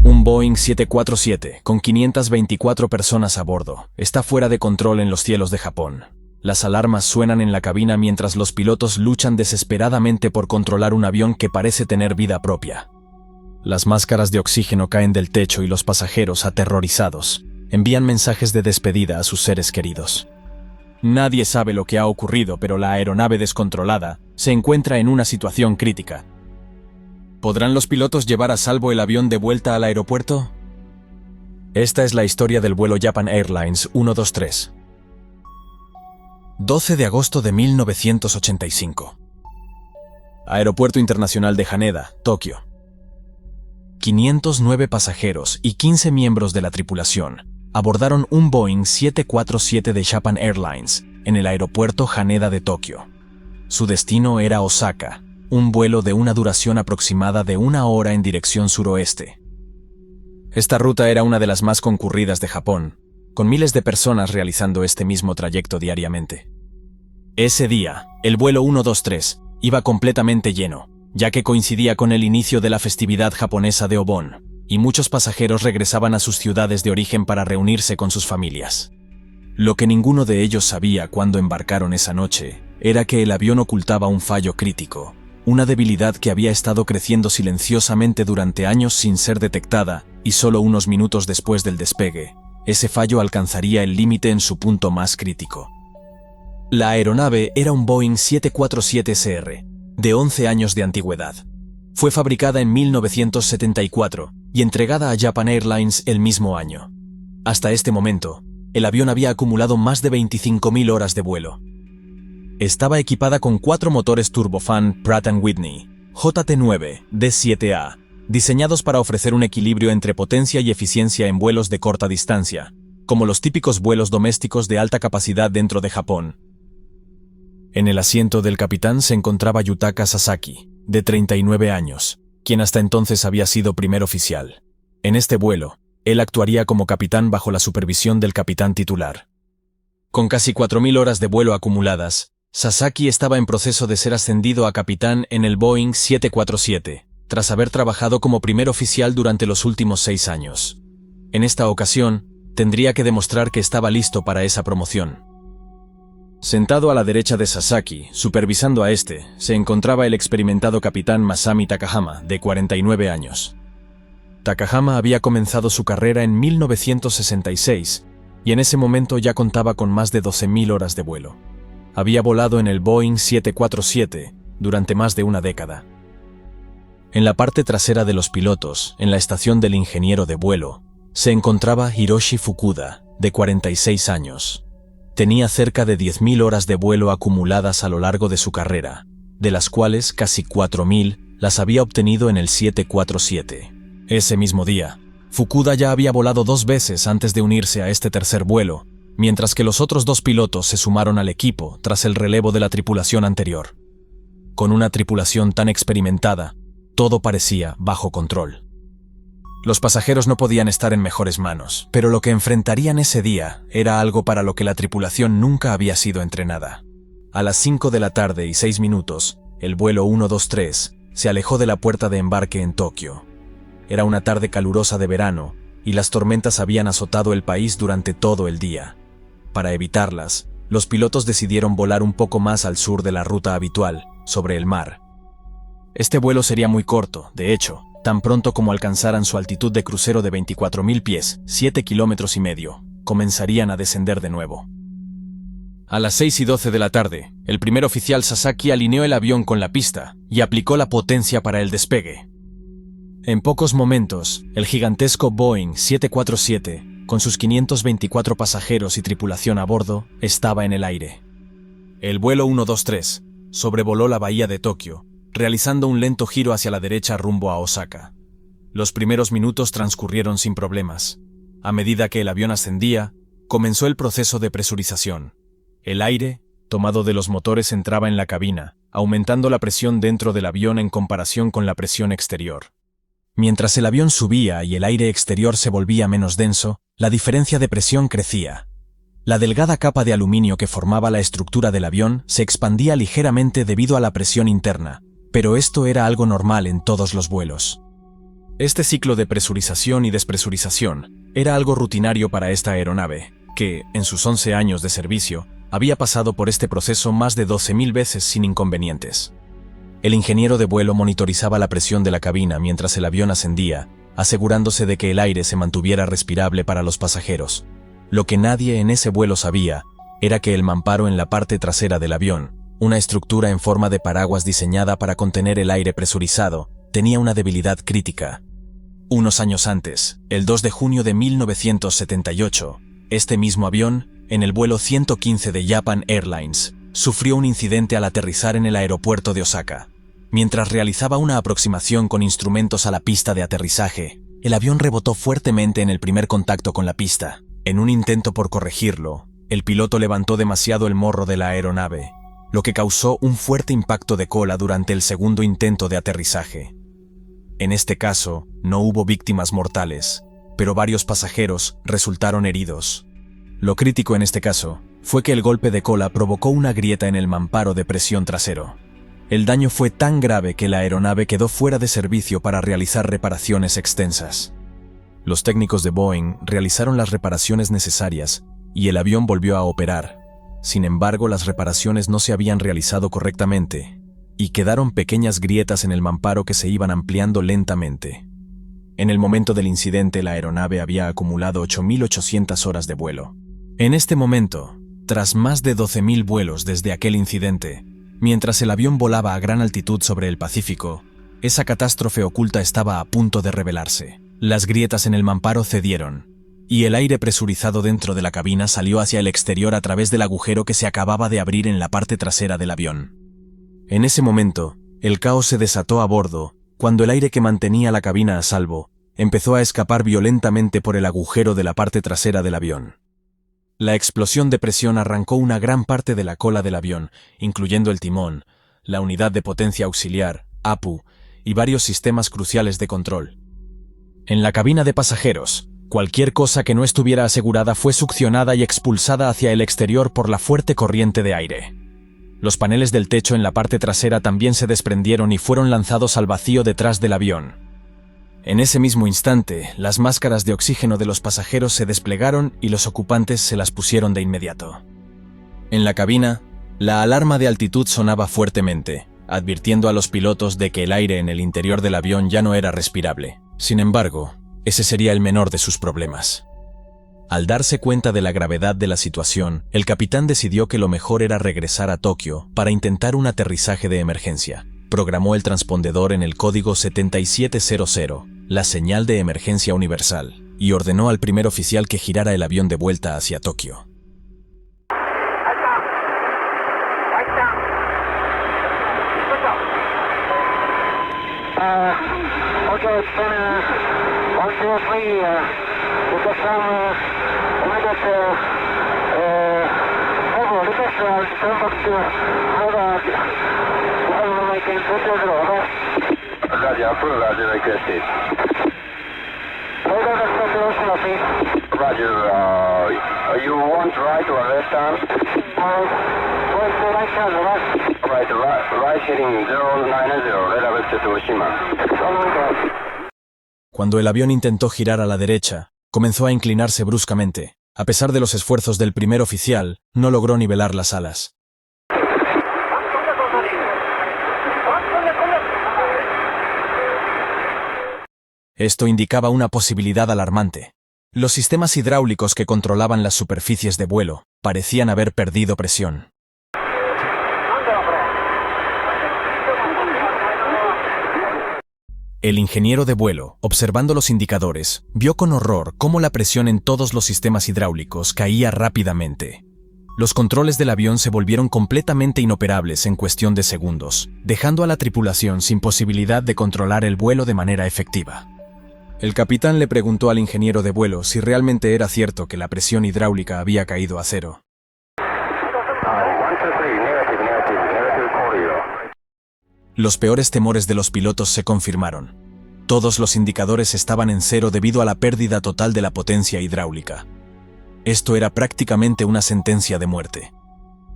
Un Boeing 747, con 524 personas a bordo, está fuera de control en los cielos de Japón. Las alarmas suenan en la cabina mientras los pilotos luchan desesperadamente por controlar un avión que parece tener vida propia. Las máscaras de oxígeno caen del techo y los pasajeros, aterrorizados, envían mensajes de despedida a sus seres queridos. Nadie sabe lo que ha ocurrido, pero la aeronave descontrolada se encuentra en una situación crítica. ¿Podrán los pilotos llevar a salvo el avión de vuelta al aeropuerto? Esta es la historia del vuelo Japan Airlines 123. 12 de agosto de 1985. Aeropuerto Internacional de Haneda, Tokio. 509 pasajeros y 15 miembros de la tripulación abordaron un Boeing 747 de Japan Airlines en el aeropuerto Haneda de Tokio. Su destino era Osaka, un vuelo de una duración aproximada de 1 hora en dirección suroeste. Esta ruta era una de las más concurridas de Japón, con miles de personas realizando este mismo trayecto diariamente. Ese día, el vuelo 123 iba completamente lleno, ya que coincidía con el inicio de la festividad japonesa de Obon, y muchos pasajeros regresaban a sus ciudades de origen para reunirse con sus familias. Lo que ninguno de ellos sabía cuando embarcaron esa noche era que el avión ocultaba un fallo crítico, una debilidad que había estado creciendo silenciosamente durante años sin ser detectada, y solo unos minutos después del despegue, ese fallo alcanzaría el límite en su punto más crítico. La aeronave era un Boeing 747SR, de 11 años de antigüedad. Fue fabricada en 1974 y entregada a Japan Airlines el mismo año. Hasta este momento, el avión había acumulado más de 25.000 horas de vuelo. Estaba equipada con 4 motores turbofan Pratt & Whitney JT9 D7A, diseñados para ofrecer un equilibrio entre potencia y eficiencia en vuelos de corta distancia, como los típicos vuelos domésticos de alta capacidad dentro de Japón. En el asiento del capitán se encontraba Yutaka Sasaki, de 39 años, quien hasta entonces había sido primer oficial. En este vuelo, él actuaría como capitán bajo la supervisión del capitán titular. Con casi 4.000 horas de vuelo acumuladas, Sasaki estaba en proceso de ser ascendido a capitán en el Boeing 747, tras haber trabajado como primer oficial durante los últimos 6 años. En esta ocasión, tendría que demostrar que estaba listo para esa promoción. Sentado a la derecha de Sasaki, supervisando a este, se encontraba el experimentado capitán Masami Takahama, de 49 años. Takahama había comenzado su carrera en 1966 y en ese momento ya contaba con más de 12.000 horas de vuelo. Había volado en el Boeing 747 durante más de una década. En la parte trasera de los pilotos, en la estación del ingeniero de vuelo, se encontraba Hiroshi Fukuda, de 46 años. Tenía cerca de 10.000 horas de vuelo acumuladas a lo largo de su carrera, de las cuales casi 4.000 las había obtenido en el 747. Ese mismo día, Fukuda ya había volado 2 veces antes de unirse a este tercer vuelo, mientras que los otros 2 pilotos se sumaron al equipo tras el relevo de la tripulación anterior. Con una tripulación tan experimentada, todo parecía bajo control. Los pasajeros no podían estar en mejores manos, pero lo que enfrentarían ese día era algo para lo que la tripulación nunca había sido entrenada. A las 5 de la tarde y 6 minutos, el vuelo 123 se alejó de la puerta de embarque en Tokio. Era una tarde calurosa de verano, y las tormentas habían azotado el país durante todo el día. Para evitarlas, los pilotos decidieron volar un poco más al sur de la ruta habitual, sobre el mar. Este vuelo sería muy corto, de hecho, tan pronto como alcanzaran su altitud de crucero de 24.000 pies, 7,5 kilómetros, comenzarían a descender de nuevo. A las 6:12 de la tarde, el primer oficial Sasaki alineó el avión con la pista y aplicó la potencia para el despegue. En pocos momentos, el gigantesco Boeing 747, con sus 524 pasajeros y tripulación a bordo, estaba en el aire. El vuelo 123 sobrevoló la bahía de Tokio, realizando un lento giro hacia la derecha rumbo a Osaka. Los primeros minutos transcurrieron sin problemas. A medida que el avión ascendía, comenzó el proceso de presurización. El aire, tomado de los motores, entraba en la cabina, aumentando la presión dentro del avión en comparación con la presión exterior. Mientras el avión subía y el aire exterior se volvía menos denso, la diferencia de presión crecía. La delgada capa de aluminio que formaba la estructura del avión se expandía ligeramente debido a la presión interna, pero esto era algo normal en todos los vuelos. Este ciclo de presurización y despresurización era algo rutinario para esta aeronave, que, en sus 11 años de servicio, había pasado por este proceso más de 12.000 veces sin inconvenientes. El ingeniero de vuelo monitorizaba la presión de la cabina mientras el avión ascendía, asegurándose de que el aire se mantuviera respirable para los pasajeros. Lo que nadie en ese vuelo sabía era que el mamparo en la parte trasera del avión, una estructura en forma de paraguas diseñada para contener el aire presurizado, tenía una debilidad crítica. Unos años antes, el 2 de junio de 1978, este mismo avión, en el vuelo 115 de Japan Airlines, sufrió un incidente al aterrizar en el aeropuerto de Osaka. Mientras realizaba una aproximación con instrumentos a la pista de aterrizaje, el avión rebotó fuertemente en el primer contacto con la pista. En un intento por corregirlo, el piloto levantó demasiado el morro de la aeronave, lo que causó un fuerte impacto de cola durante el segundo intento de aterrizaje. En este caso, no hubo víctimas mortales, pero varios pasajeros resultaron heridos. Lo crítico en este caso fue que el golpe de cola provocó una grieta en el mamparo de presión trasero. El daño fue tan grave que la aeronave quedó fuera de servicio para realizar reparaciones extensas. Los técnicos de Boeing realizaron las reparaciones necesarias y el avión volvió a operar. Sin embargo, las reparaciones no se habían realizado correctamente y quedaron pequeñas grietas en el mamparo que se iban ampliando lentamente. En el momento del incidente, la aeronave había acumulado 8.800 horas de vuelo. En este momento, tras más de 12.000 vuelos desde aquel incidente, mientras el avión volaba a gran altitud sobre el Pacífico, esa catástrofe oculta estaba a punto de revelarse. Las grietas en el mamparo cedieron, y el aire presurizado dentro de la cabina salió hacia el exterior a través del agujero que se acababa de abrir en la parte trasera del avión. En ese momento, el caos se desató a bordo, cuando el aire que mantenía la cabina a salvo empezó a escapar violentamente por el agujero de la parte trasera del avión. La explosión de presión arrancó una gran parte de la cola del avión, incluyendo el timón, la unidad de potencia auxiliar, APU, y varios sistemas cruciales de control. En la cabina de pasajeros, cualquier cosa que no estuviera asegurada fue succionada y expulsada hacia el exterior por la fuerte corriente de aire. Los paneles del techo en la parte trasera también se desprendieron y fueron lanzados al vacío detrás del avión. En ese mismo instante, las máscaras de oxígeno de los pasajeros se desplegaron y los ocupantes se las pusieron de inmediato. En la cabina, la alarma de altitud sonaba fuertemente, advirtiendo a los pilotos de que el aire en el interior del avión ya no era respirable. Sin embargo, ese sería el menor de sus problemas. Al darse cuenta de la gravedad de la situación, el capitán decidió que lo mejor era regresar a Tokio para intentar un aterrizaje de emergencia. Programó el transpondedor en el código 7700, la señal de emergencia universal, y ordenó al primer oficial que girara el avión de vuelta hacia Tokio. Roger, approve, Roger, requested. Roger, you want right or left arm? Right heading 090, red avance to Oshima. Cuando el avión intentó girar a la derecha, comenzó a inclinarse bruscamente. A pesar de los esfuerzos del primer oficial, no logró nivelar las alas. Esto indicaba una posibilidad alarmante. Los sistemas hidráulicos que controlaban las superficies de vuelo parecían haber perdido presión. El ingeniero de vuelo, observando los indicadores, vio con horror cómo la presión en todos los sistemas hidráulicos caía rápidamente. Los controles del avión se volvieron completamente inoperables en cuestión de segundos, dejando a la tripulación sin posibilidad de controlar el vuelo de manera efectiva. El capitán le preguntó al ingeniero de vuelo si realmente era cierto que la presión hidráulica había caído a cero. Los peores temores de los pilotos se confirmaron. Todos los indicadores estaban en cero debido a la pérdida total de la potencia hidráulica. Esto era prácticamente una sentencia de muerte.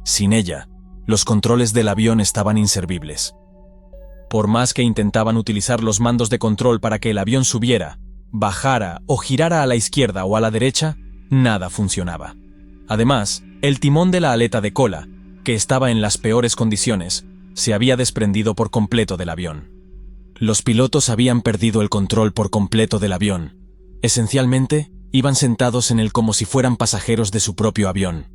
Sin ella, los controles del avión estaban inservibles. Por más que intentaban utilizar los mandos de control para que el avión subiera, bajara o girara a la izquierda o a la derecha, nada funcionaba. Además, el timón de la aleta de cola, que estaba en las peores condiciones, se había desprendido por completo del avión. Los pilotos habían perdido el control por completo del avión. Esencialmente, iban sentados en él como si fueran pasajeros de su propio avión.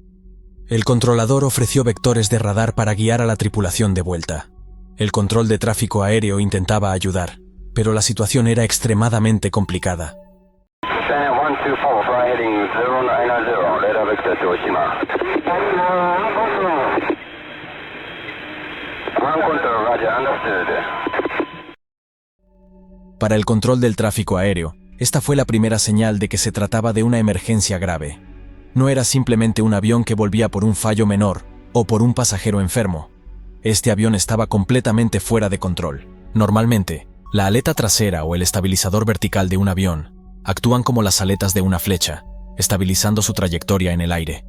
El controlador ofreció vectores de radar para guiar a la tripulación de vuelta. El control de tráfico aéreo intentaba ayudar, pero la situación era extremadamente complicada. China 124, fly heading 090, radar vector to Oshima. Ground control, Roger, understood. Para el control del tráfico aéreo, esta fue la primera señal de que se trataba de una emergencia grave. No era simplemente un avión que volvía por un fallo menor o por un pasajero enfermo. Este avión estaba completamente fuera de control. Normalmente, la aleta trasera o el estabilizador vertical de un avión actúan como las aletas de una flecha, estabilizando su trayectoria en el aire.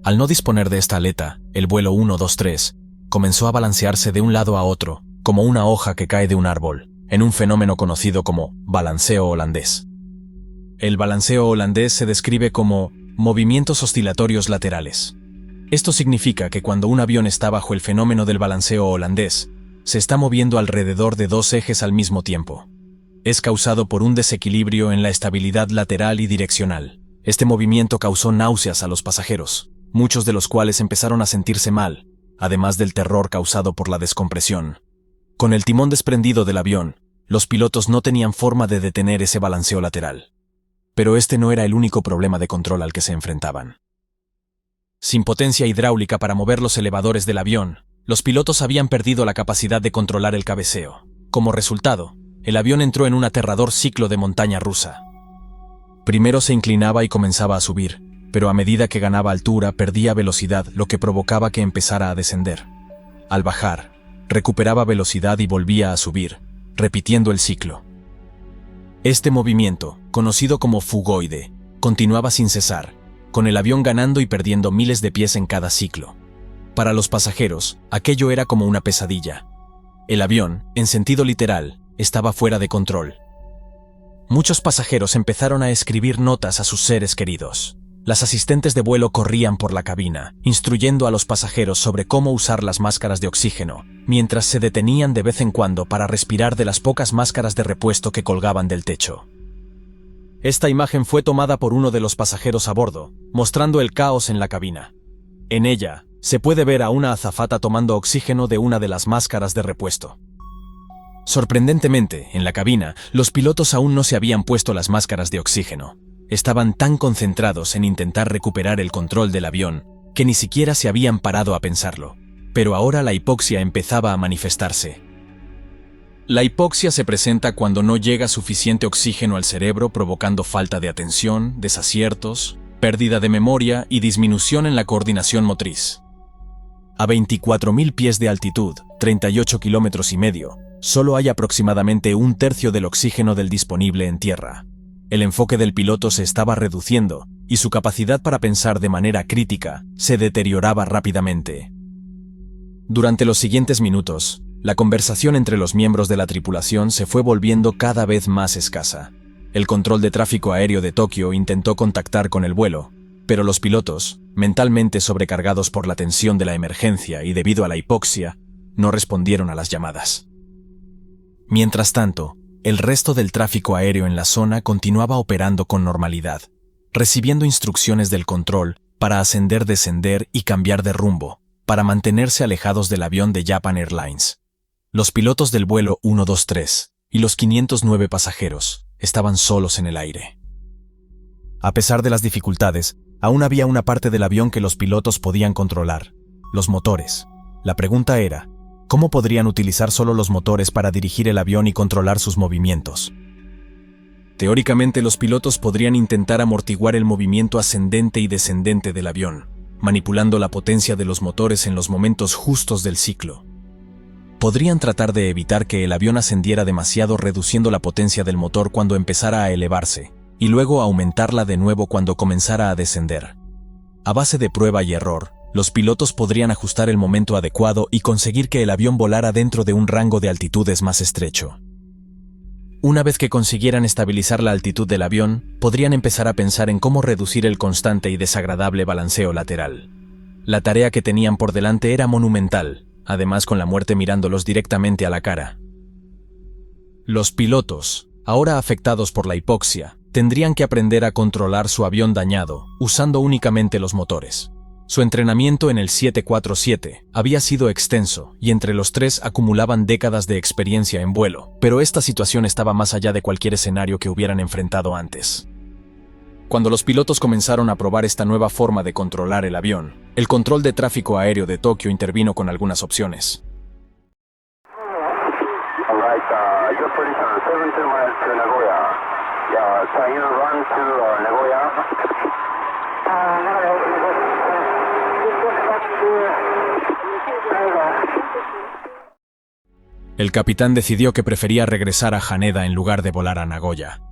Al no disponer de esta aleta, el vuelo 123 comenzó a balancearse de un lado a otro, como una hoja que cae de un árbol, en un fenómeno conocido como balanceo holandés. El balanceo holandés se describe como movimientos oscilatorios laterales. Esto significa que cuando un avión está bajo el fenómeno del balanceo holandés, se está moviendo alrededor de dos ejes al mismo tiempo. Es causado por un desequilibrio en la estabilidad lateral y direccional. Este movimiento causó náuseas a los pasajeros, muchos de los cuales empezaron a sentirse mal, además del terror causado por la descompresión. Con el timón desprendido del avión, los pilotos no tenían forma de detener ese balanceo lateral. Pero este no era el único problema de control al que se enfrentaban. Sin potencia hidráulica para mover los elevadores del avión, los pilotos habían perdido la capacidad de controlar el cabeceo. Como resultado, el avión entró en un aterrador ciclo de montaña rusa. Primero se inclinaba y comenzaba a subir, pero a medida que ganaba altura perdía velocidad, lo que provocaba que empezara a descender. Al bajar, recuperaba velocidad y volvía a subir, repitiendo el ciclo. Este movimiento, conocido como fugoide, continuaba sin cesar, con el avión ganando y perdiendo miles de pies en cada ciclo. Para los pasajeros, aquello era como una pesadilla. El avión, en sentido literal, estaba fuera de control. Muchos pasajeros empezaron a escribir notas a sus seres queridos. Las asistentes de vuelo corrían por la cabina, instruyendo a los pasajeros sobre cómo usar las máscaras de oxígeno, mientras se detenían de vez en cuando para respirar de las pocas máscaras de repuesto que colgaban del techo. Esta imagen fue tomada por uno de los pasajeros a bordo, mostrando el caos en la cabina. En ella, se puede ver a una azafata tomando oxígeno de una de las máscaras de repuesto. Sorprendentemente, en la cabina, los pilotos aún no se habían puesto las máscaras de oxígeno. Estaban tan concentrados en intentar recuperar el control del avión, que ni siquiera se habían parado a pensarlo. Pero ahora la hipoxia empezaba a manifestarse. La hipoxia se presenta cuando no llega suficiente oxígeno al cerebro, provocando falta de atención, desaciertos, pérdida de memoria y disminución en la coordinación motriz. A 24.000 pies de altitud, 38 kilómetros y medio, solo hay aproximadamente un tercio del oxígeno del disponible en tierra. El enfoque del piloto se estaba reduciendo y su capacidad para pensar de manera crítica se deterioraba rápidamente. Durante los siguientes minutos, la conversación entre los miembros de la tripulación se fue volviendo cada vez más escasa. El control de tráfico aéreo de Tokio intentó contactar con el vuelo, pero los pilotos, mentalmente sobrecargados por la tensión de la emergencia y debido a la hipoxia, no respondieron a las llamadas. Mientras tanto, el resto del tráfico aéreo en la zona continuaba operando con normalidad, recibiendo instrucciones del control para ascender, descender y cambiar de rumbo, para mantenerse alejados del avión de Japan Airlines. Los pilotos del vuelo 123 y los 509 pasajeros estaban solos en el aire. A pesar de las dificultades, aún había una parte del avión que los pilotos podían controlar: los motores. La pregunta era, ¿cómo podrían utilizar solo los motores para dirigir el avión y controlar sus movimientos? Teóricamente, los pilotos podrían intentar amortiguar el movimiento ascendente y descendente del avión, manipulando la potencia de los motores en los momentos justos del ciclo. Podrían tratar de evitar que el avión ascendiera demasiado, reduciendo la potencia del motor cuando empezara a elevarse, y luego aumentarla de nuevo cuando comenzara a descender. A base de prueba y error, los pilotos podrían ajustar el momento adecuado y conseguir que el avión volara dentro de un rango de altitudes más estrecho. Una vez que consiguieran estabilizar la altitud del avión, podrían empezar a pensar en cómo reducir el constante y desagradable balanceo lateral. La tarea que tenían por delante era monumental, además con la muerte mirándolos directamente a la cara. Los pilotos, ahora afectados por la hipoxia, tendrían que aprender a controlar su avión dañado, usando únicamente los motores. Su entrenamiento en el 747 había sido extenso y entre los tres acumulaban décadas de experiencia en vuelo, pero esta situación estaba más allá de cualquier escenario que hubieran enfrentado antes. Cuando los pilotos comenzaron a probar esta nueva forma de controlar el avión, el control de tráfico aéreo de Tokio intervino con algunas opciones. Your position 72 miles to Nagoya. Yeah, can you run to Nagoya? El capitán decidió que prefería regresar a Haneda en lugar de volar a Nagoya.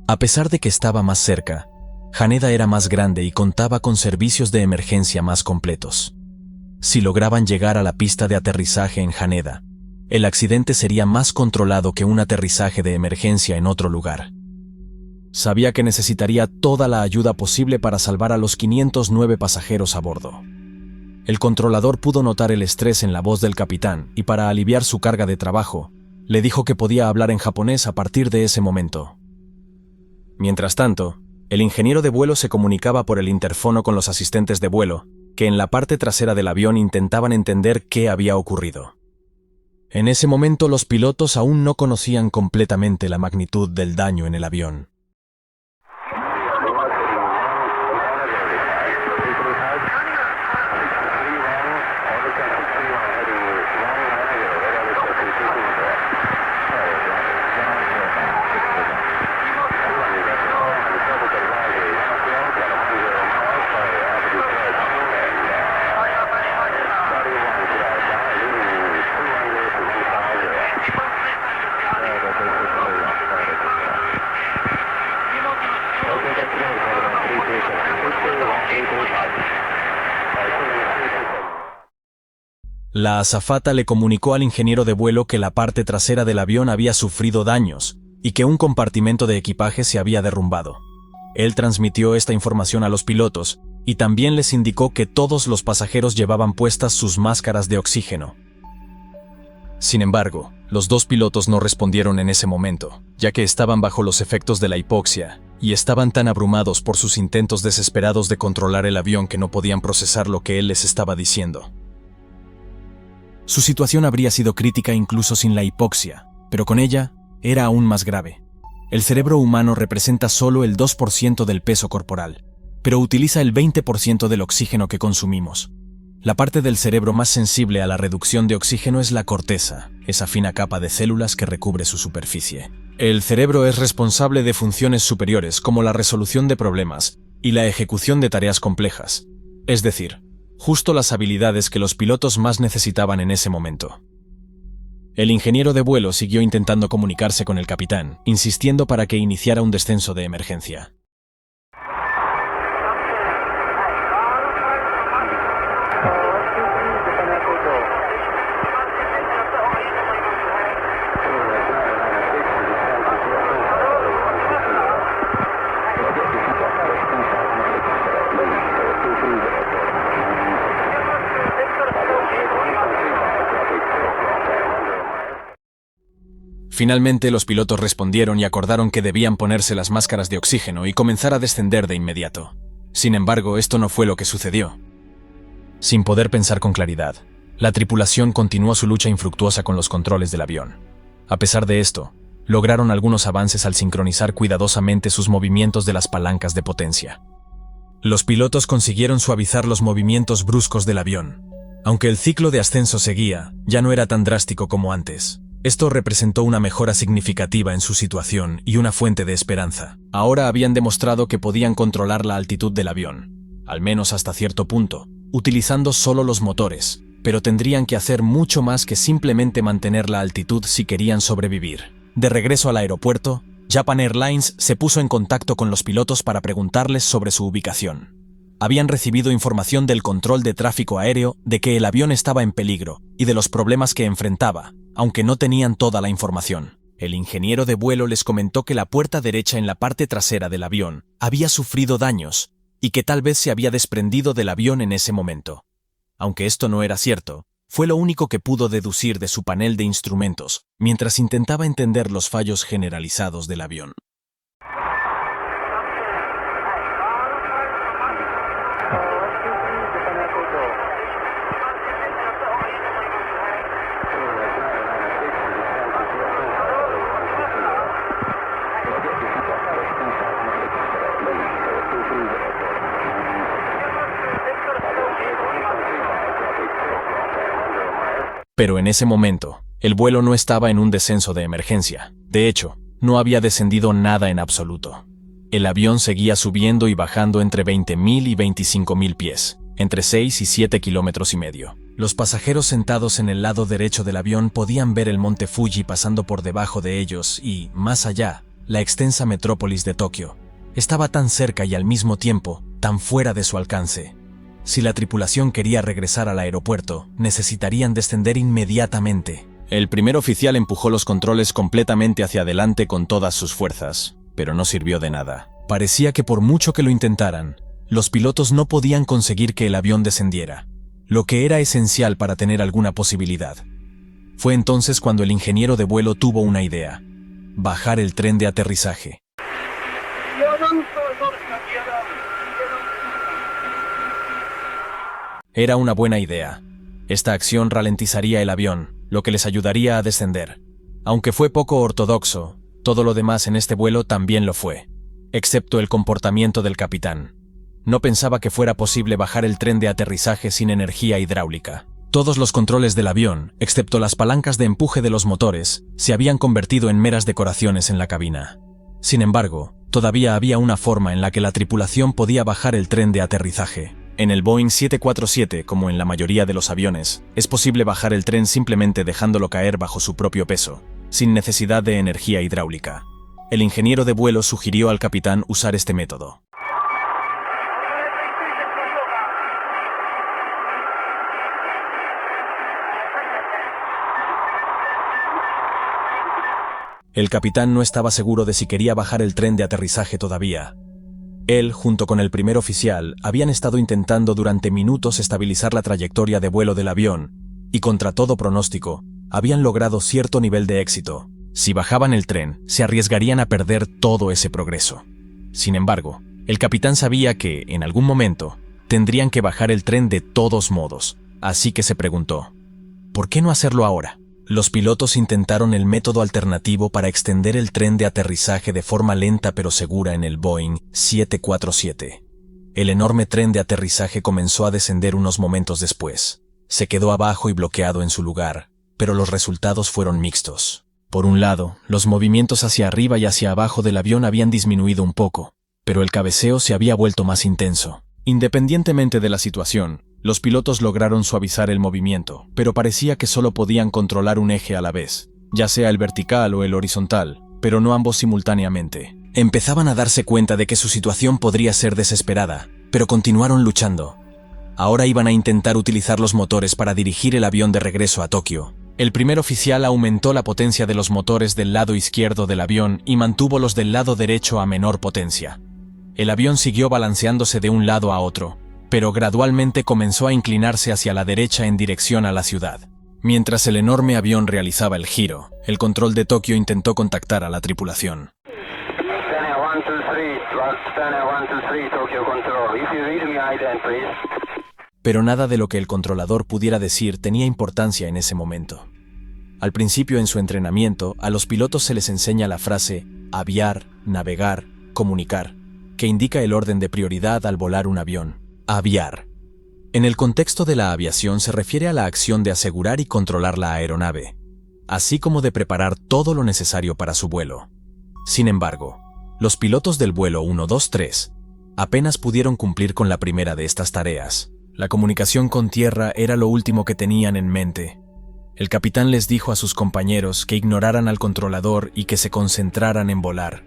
A pesar de que estaba más cerca, Haneda era más grande y contaba con servicios de emergencia más completos. Si lograban llegar a la pista de aterrizaje en Haneda, el accidente sería más controlado que un aterrizaje de emergencia en otro lugar. Sabía que necesitaría toda la ayuda posible para salvar a los 509 pasajeros a bordo. El controlador pudo notar el estrés en la voz del capitán y para aliviar su carga de trabajo, le dijo que podía hablar en japonés a partir de ese momento. Mientras tanto, el ingeniero de vuelo se comunicaba por el interfono con los asistentes de vuelo, que en la parte trasera del avión intentaban entender qué había ocurrido. En ese momento los pilotos aún no conocían completamente la magnitud del daño en el avión. La azafata le comunicó al ingeniero de vuelo que la parte trasera del avión había sufrido daños y que un compartimento de equipaje se había derrumbado. Él transmitió esta información a los pilotos y también les indicó que todos los pasajeros llevaban puestas sus máscaras de oxígeno. Sin embargo, los dos pilotos no respondieron en ese momento, ya que estaban bajo los efectos de la hipoxia y estaban tan abrumados por sus intentos desesperados de controlar el avión que no podían procesar lo que él les estaba diciendo. Su situación habría sido crítica incluso sin la hipoxia, pero con ella era aún más grave. El cerebro humano representa solo el 2% del peso corporal, pero utiliza el 20% del oxígeno que consumimos. La parte del cerebro más sensible a la reducción de oxígeno es la corteza, esa fina capa de células que recubre su superficie. El cerebro es responsable de funciones superiores como la resolución de problemas y la ejecución de tareas complejas, es decir, justo las habilidades que los pilotos más necesitaban en ese momento. El ingeniero de vuelo siguió intentando comunicarse con el capitán, insistiendo para que iniciara un descenso de emergencia. Finalmente, los pilotos respondieron y acordaron que debían ponerse las máscaras de oxígeno y comenzar a descender de inmediato. Sin embargo, esto no fue lo que sucedió. Sin poder pensar con claridad, la tripulación continuó su lucha infructuosa con los controles del avión. A pesar de esto, lograron algunos avances al sincronizar cuidadosamente sus movimientos de las palancas de potencia. Los pilotos consiguieron suavizar los movimientos bruscos del avión. Aunque el ciclo de ascenso seguía, ya no era tan drástico como antes. Esto representó una mejora significativa en su situación y una fuente de esperanza. Ahora habían demostrado que podían controlar la altitud del avión, al menos hasta cierto punto, utilizando solo los motores, pero tendrían que hacer mucho más que simplemente mantener la altitud si querían sobrevivir. De regreso al aeropuerto, Japan Airlines se puso en contacto con los pilotos para preguntarles sobre su ubicación. Habían recibido información del control de tráfico aéreo de que el avión estaba en peligro y de los problemas que enfrentaba, aunque no tenían toda la información. El ingeniero de vuelo les comentó que la puerta derecha en la parte trasera del avión había sufrido daños y que tal vez se había desprendido del avión en ese momento. Aunque esto no era cierto, fue lo único que pudo deducir de su panel de instrumentos mientras intentaba entender los fallos generalizados del avión. Pero en ese momento, el vuelo no estaba en un descenso de emergencia. De hecho, no había descendido nada en absoluto. El avión seguía subiendo y bajando entre 20.000 y 25.000 pies, entre 6 y 7 kilómetros y medio. Los pasajeros sentados en el lado derecho del avión podían ver el monte Fuji pasando por debajo de ellos y, más allá, la extensa metrópolis de Tokio. Estaba tan cerca y al mismo tiempo, tan fuera de su alcance. Si la tripulación quería regresar al aeropuerto, necesitarían descender inmediatamente. El primer oficial empujó los controles completamente hacia adelante con todas sus fuerzas, pero no sirvió de nada. Parecía que por mucho que lo intentaran, los pilotos no podían conseguir que el avión descendiera, lo que era esencial para tener alguna posibilidad. Fue entonces cuando el ingeniero de vuelo tuvo una idea: bajar el tren de aterrizaje. Era una buena idea. Esta acción ralentizaría el avión, lo que les ayudaría a descender. Aunque fue poco ortodoxo, todo lo demás en este vuelo también lo fue, excepto el comportamiento del capitán. No pensaba que fuera posible bajar el tren de aterrizaje sin energía hidráulica. Todos los controles del avión, excepto las palancas de empuje de los motores, se habían convertido en meras decoraciones en la cabina. Sin embargo, todavía había una forma en la que la tripulación podía bajar el tren de aterrizaje. En el Boeing 747, como en la mayoría de los aviones, es posible bajar el tren simplemente dejándolo caer bajo su propio peso, sin necesidad de energía hidráulica. El ingeniero de vuelo sugirió al capitán usar este método. El capitán no estaba seguro de si quería bajar el tren de aterrizaje todavía. Él, junto con el primer oficial, habían estado intentando durante minutos estabilizar la trayectoria de vuelo del avión, y contra todo pronóstico, habían logrado cierto nivel de éxito. Si bajaban el tren, se arriesgarían a perder todo ese progreso. Sin embargo, el capitán sabía que, en algún momento, tendrían que bajar el tren de todos modos, así que se preguntó: ¿por qué no hacerlo ahora? Los pilotos intentaron el método alternativo para extender el tren de aterrizaje de forma lenta pero segura en el Boeing 747. El enorme tren de aterrizaje comenzó a descender unos momentos después. Se quedó abajo y bloqueado en su lugar, pero los resultados fueron mixtos. Por un lado, los movimientos hacia arriba y hacia abajo del avión habían disminuido un poco, pero el cabeceo se había vuelto más intenso. Independientemente de la situación, los pilotos lograron suavizar el movimiento, pero parecía que solo podían controlar un eje a la vez, ya sea el vertical o el horizontal, pero no ambos simultáneamente. Empezaban a darse cuenta de que su situación podría ser desesperada, pero continuaron luchando. Ahora iban a intentar utilizar los motores para dirigir el avión de regreso a Tokio. El primer oficial aumentó la potencia de los motores del lado izquierdo del avión y mantuvo los del lado derecho a menor potencia. El avión siguió balanceándose de un lado a otro, pero gradualmente comenzó a inclinarse hacia la derecha en dirección a la ciudad. Mientras el enorme avión realizaba el giro, el control de Tokio intentó contactar a la tripulación. Pero nada de lo que el controlador pudiera decir tenía importancia en ese momento. Al principio en su entrenamiento, a los pilotos se les enseña la frase aviar, navegar, comunicar, que indica el orden de prioridad al volar un avión. Aviar. En el contexto de la aviación se refiere a la acción de asegurar y controlar la aeronave, así como de preparar todo lo necesario para su vuelo. Sin embargo, los pilotos del vuelo 123 apenas pudieron cumplir con la primera de estas tareas. La comunicación con tierra era lo último que tenían en mente. El capitán les dijo a sus compañeros que ignoraran al controlador y que se concentraran en volar.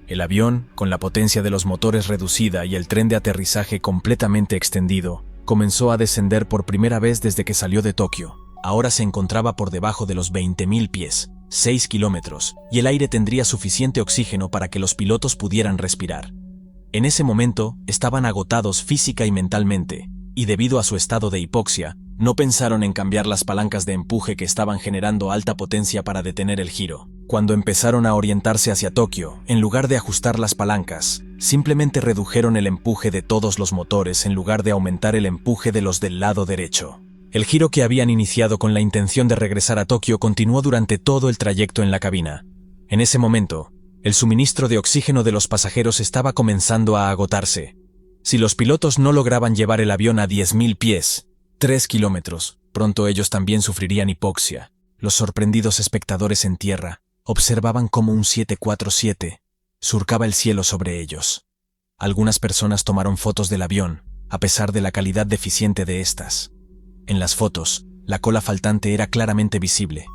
El avión, con la potencia de los motores reducida y el tren de aterrizaje completamente extendido, comenzó a descender por primera vez desde que salió de Tokio. Ahora se encontraba por debajo de los 20.000 pies, 6 kilómetros, y el aire tendría suficiente oxígeno para que los pilotos pudieran respirar. En ese momento, estaban agotados física y mentalmente, y debido a su estado de hipoxia, no pensaron en cambiar las palancas de empuje que estaban generando alta potencia para detener el giro. Cuando empezaron a orientarse hacia Tokio, en lugar de ajustar las palancas, simplemente redujeron el empuje de todos los motores en lugar de aumentar el empuje de los del lado derecho. El giro que habían iniciado con la intención de regresar a Tokio continuó durante todo el trayecto en la cabina. En ese momento, el suministro de oxígeno de los pasajeros estaba comenzando a agotarse. Si los pilotos no lograban llevar el avión a 10.000 pies, 3 kilómetros, pronto ellos también sufrirían hipoxia. Los sorprendidos espectadores en tierra observaban cómo un 747 surcaba el cielo sobre ellos. Algunas personas tomaron fotos del avión, a pesar de la calidad deficiente de estas. En las fotos, la cola faltante era claramente visible.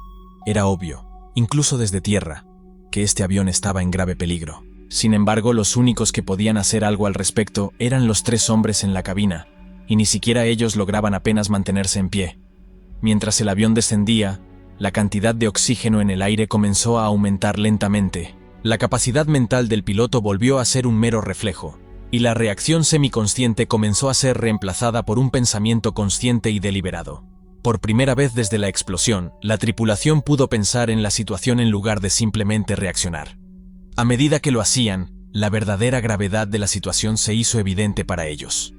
Era obvio, incluso desde tierra, que este avión estaba en grave peligro. Sin embargo, los únicos que podían hacer algo al respecto eran los 3 hombres en la cabina, y ni siquiera ellos lograban apenas mantenerse en pie. Mientras el avión descendía, la cantidad de oxígeno en el aire comenzó a aumentar lentamente. La capacidad mental del piloto volvió a ser un mero reflejo, y la reacción semiconsciente comenzó a ser reemplazada por un pensamiento consciente y deliberado. Por primera vez desde la explosión, la tripulación pudo pensar en la situación en lugar de simplemente reaccionar. A medida que lo hacían, la verdadera gravedad de la situación se hizo evidente para ellos.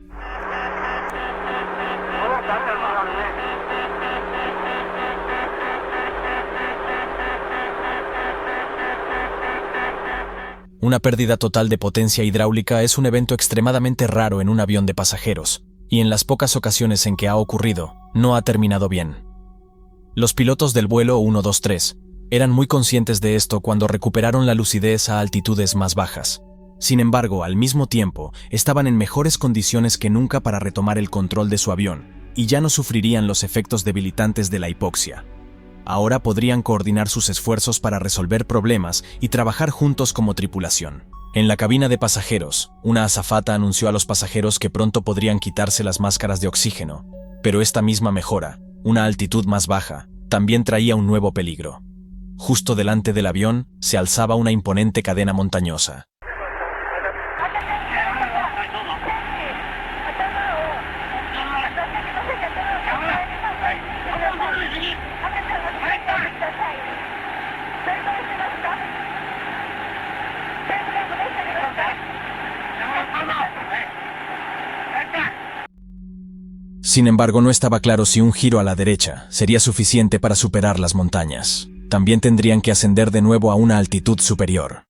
Una pérdida total de potencia hidráulica es un evento extremadamente raro en un avión de pasajeros, y en las pocas ocasiones en que ha ocurrido, no ha terminado bien. Los pilotos del vuelo 123 eran muy conscientes de esto cuando recuperaron la lucidez a altitudes más bajas. Sin embargo, al mismo tiempo, estaban en mejores condiciones que nunca para retomar el control de su avión, y ya no sufrirían los efectos debilitantes de la hipoxia. Ahora podrían coordinar sus esfuerzos para resolver problemas y trabajar juntos como tripulación. En la cabina de pasajeros, una azafata anunció a los pasajeros que pronto podrían quitarse las máscaras de oxígeno, pero esta misma mejora, una altitud más baja, también traía un nuevo peligro. Justo delante del avión se alzaba una imponente cadena montañosa. Sin embargo, no estaba claro si un giro a la derecha sería suficiente para superar las montañas. También tendrían que ascender de nuevo a una altitud superior.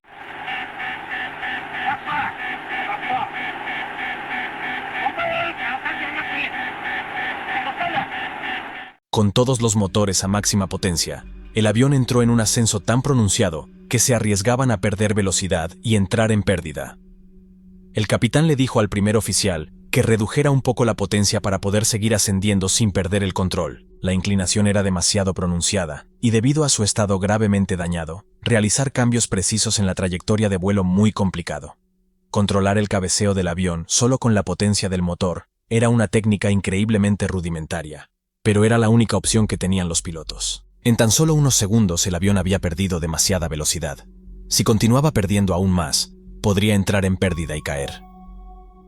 Con todos los motores a máxima potencia, el avión entró en un ascenso tan pronunciado que se arriesgaban a perder velocidad y entrar en pérdida. El capitán le dijo al primer oficial que redujera un poco la potencia para poder seguir ascendiendo sin perder el control. La inclinación era demasiado pronunciada, y debido a su estado gravemente dañado, realizar cambios precisos en la trayectoria de vuelo muy complicado. Controlar el cabeceo del avión solo con la potencia del motor era una técnica increíblemente rudimentaria, pero era la única opción que tenían los pilotos. En tan solo unos segundos el avión había perdido demasiada velocidad. Si continuaba perdiendo aún más, podría entrar en pérdida y caer.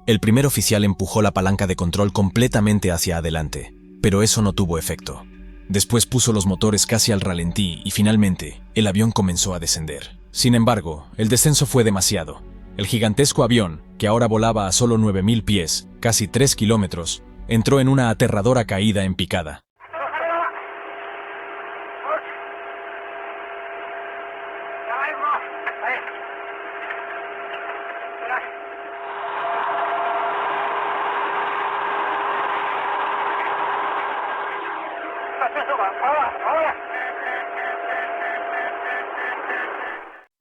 El primer oficial empujó la palanca de control completamente hacia adelante, pero eso no tuvo efecto. Después puso los motores casi al ralentí y finalmente el avión comenzó a descender. Sin embargo, el descenso fue demasiado. El gigantesco avión, que ahora volaba a solo 9.000 pies, casi 3 kilómetros, entró en una aterradora caída en picada.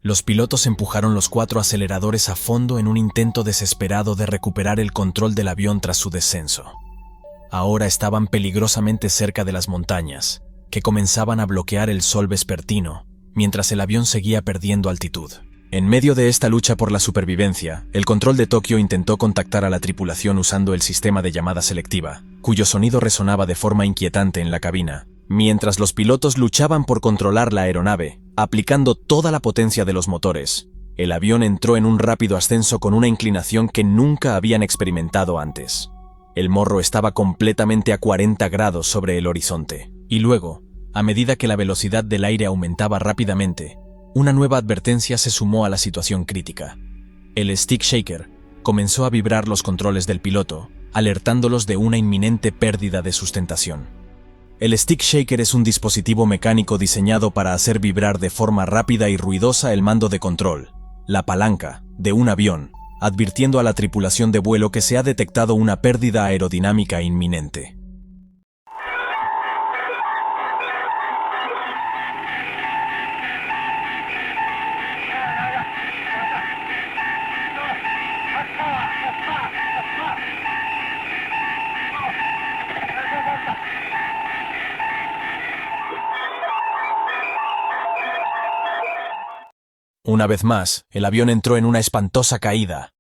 Los pilotos empujaron los 4 aceleradores a fondo en un intento desesperado de recuperar el control del avión tras su descenso. Ahora estaban peligrosamente cerca de las montañas, que comenzaban a bloquear el sol vespertino, mientras el avión seguía perdiendo altitud. En medio de esta lucha por la supervivencia, el control de Tokio intentó contactar a la tripulación usando el sistema de llamada selectiva, cuyo sonido resonaba de forma inquietante en la cabina, mientras los pilotos luchaban por controlar la aeronave, aplicando toda la potencia de los motores. El avión entró en un rápido ascenso con una inclinación que nunca habían experimentado antes. El morro estaba completamente a 40 grados sobre el horizonte, y luego, a medida que la velocidad del aire aumentaba rápidamente, una nueva advertencia se sumó a la situación crítica. El stick shaker comenzó a vibrar los controles del piloto, alertándolos de una inminente pérdida de sustentación. El stick shaker es un dispositivo mecánico diseñado para hacer vibrar de forma rápida y ruidosa el mando de control, la palanca, de un avión, advirtiendo a la tripulación de vuelo que se ha detectado una pérdida aerodinámica inminente. Una vez más, el avión entró en una espantosa caída.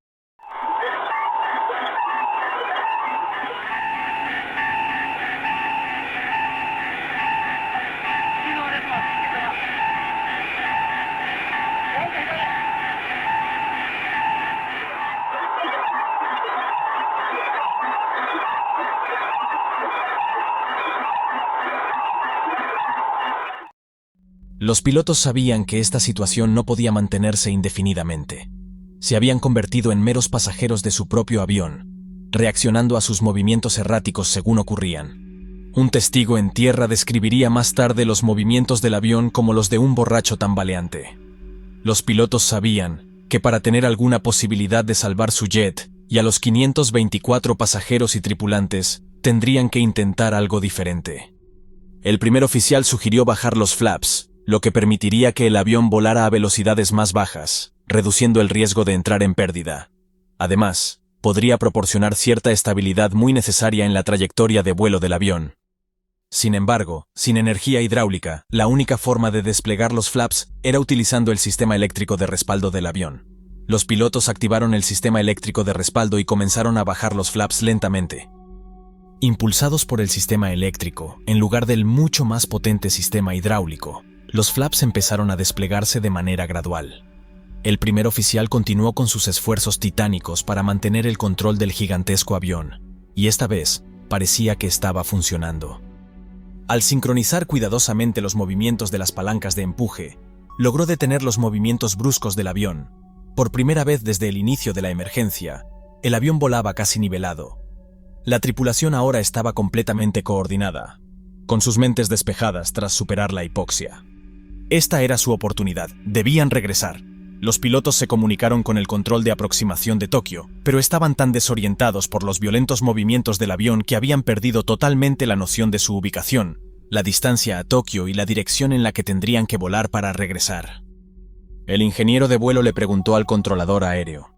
Los pilotos sabían que esta situación no podía mantenerse indefinidamente. Se habían convertido en meros pasajeros de su propio avión, reaccionando a sus movimientos erráticos según ocurrían. Un testigo en tierra describiría más tarde los movimientos del avión como los de un borracho tambaleante. Los pilotos sabían que para tener alguna posibilidad de salvar su jet y a los 524 pasajeros y tripulantes, tendrían que intentar algo diferente. El primer oficial sugirió bajar los flaps, lo que permitiría que el avión volara a velocidades más bajas, reduciendo el riesgo de entrar en pérdida. Además, podría proporcionar cierta estabilidad muy necesaria en la trayectoria de vuelo del avión. Sin embargo, sin energía hidráulica, la única forma de desplegar los flaps era utilizando el sistema eléctrico de respaldo del avión. Los pilotos activaron el sistema eléctrico de respaldo y comenzaron a bajar los flaps lentamente. Impulsados por el sistema eléctrico, en lugar del mucho más potente sistema hidráulico, los flaps empezaron a desplegarse de manera gradual. El primer oficial continuó con sus esfuerzos titánicos para mantener el control del gigantesco avión, y esta vez parecía que estaba funcionando. Al sincronizar cuidadosamente los movimientos de las palancas de empuje, logró detener los movimientos bruscos del avión. Por primera vez desde el inicio de la emergencia, el avión volaba casi nivelado. La tripulación ahora estaba completamente coordinada, con sus mentes despejadas tras superar la hipoxia. Esta era su oportunidad, debían regresar. Los pilotos se comunicaron con el control de aproximación de Tokio, pero estaban tan desorientados por los violentos movimientos del avión que habían perdido totalmente la noción de su ubicación, la distancia a Tokio y la dirección en la que tendrían que volar para regresar. El ingeniero de vuelo le preguntó al controlador aéreo: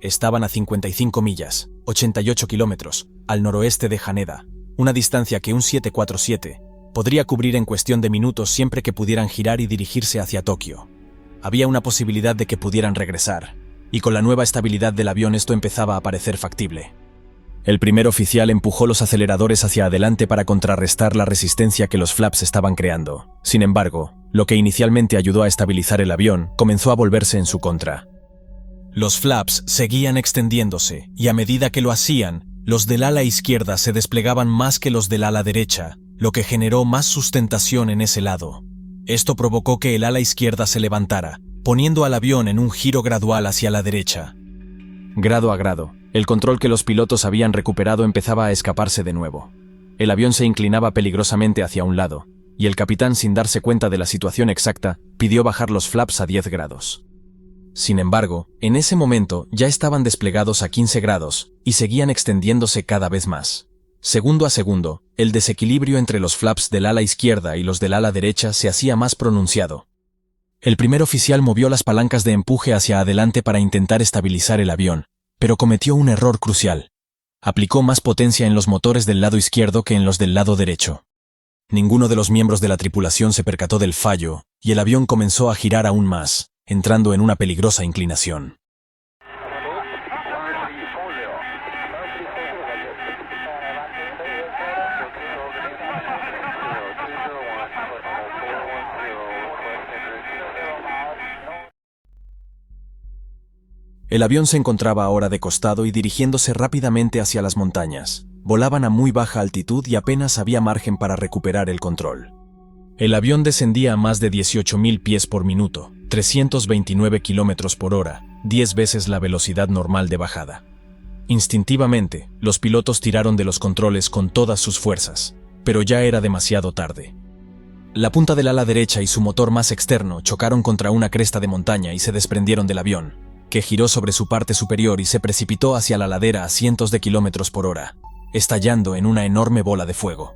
Estaban a 55 millas, 88 kilómetros, al noroeste de Haneda, una distancia que un 747 podría cubrir en cuestión de minutos siempre que pudieran girar y dirigirse hacia Tokio. Había una posibilidad de que pudieran regresar, y con la nueva estabilidad del avión esto empezaba a parecer factible. El primer oficial empujó los aceleradores hacia adelante para contrarrestar la resistencia que los flaps estaban creando. Sin embargo, lo que inicialmente ayudó a estabilizar el avión comenzó a volverse en su contra. Los flaps seguían extendiéndose, y a medida que lo hacían, los del ala izquierda se desplegaban más que los del ala derecha, lo que generó más sustentación en ese lado. Esto provocó que el ala izquierda se levantara, poniendo al avión en un giro gradual hacia la derecha. Grado a grado, el control que los pilotos habían recuperado empezaba a escaparse de nuevo. El avión se inclinaba peligrosamente hacia un lado, y el capitán, sin darse cuenta de la situación exacta, pidió bajar los flaps a 10 grados. Sin embargo, en ese momento ya estaban desplegados a 15 grados y seguían extendiéndose cada vez más. Segundo a segundo, el desequilibrio entre los flaps del ala izquierda y los del ala derecha se hacía más pronunciado. El primer oficial movió las palancas de empuje hacia adelante para intentar estabilizar el avión, pero cometió un error crucial. Aplicó más potencia en los motores del lado izquierdo que en los del lado derecho. Ninguno de los miembros de la tripulación se percató del fallo, y el avión comenzó a girar aún más, entrando en una peligrosa inclinación. El avión se encontraba ahora de costado y dirigiéndose rápidamente hacia las montañas. Volaban a muy baja altitud y apenas había margen para recuperar el control. El avión descendía a más de 18.000 pies por minuto, 329 kilómetros por hora, 10 veces la velocidad normal de bajada. Instintivamente, los pilotos tiraron de los controles con todas sus fuerzas, pero ya era demasiado tarde. La punta del ala derecha y su motor más externo chocaron contra una cresta de montaña y se desprendieron del avión, que giró sobre su parte superior y se precipitó hacia la ladera a cientos de kilómetros por hora, estallando en una enorme bola de fuego.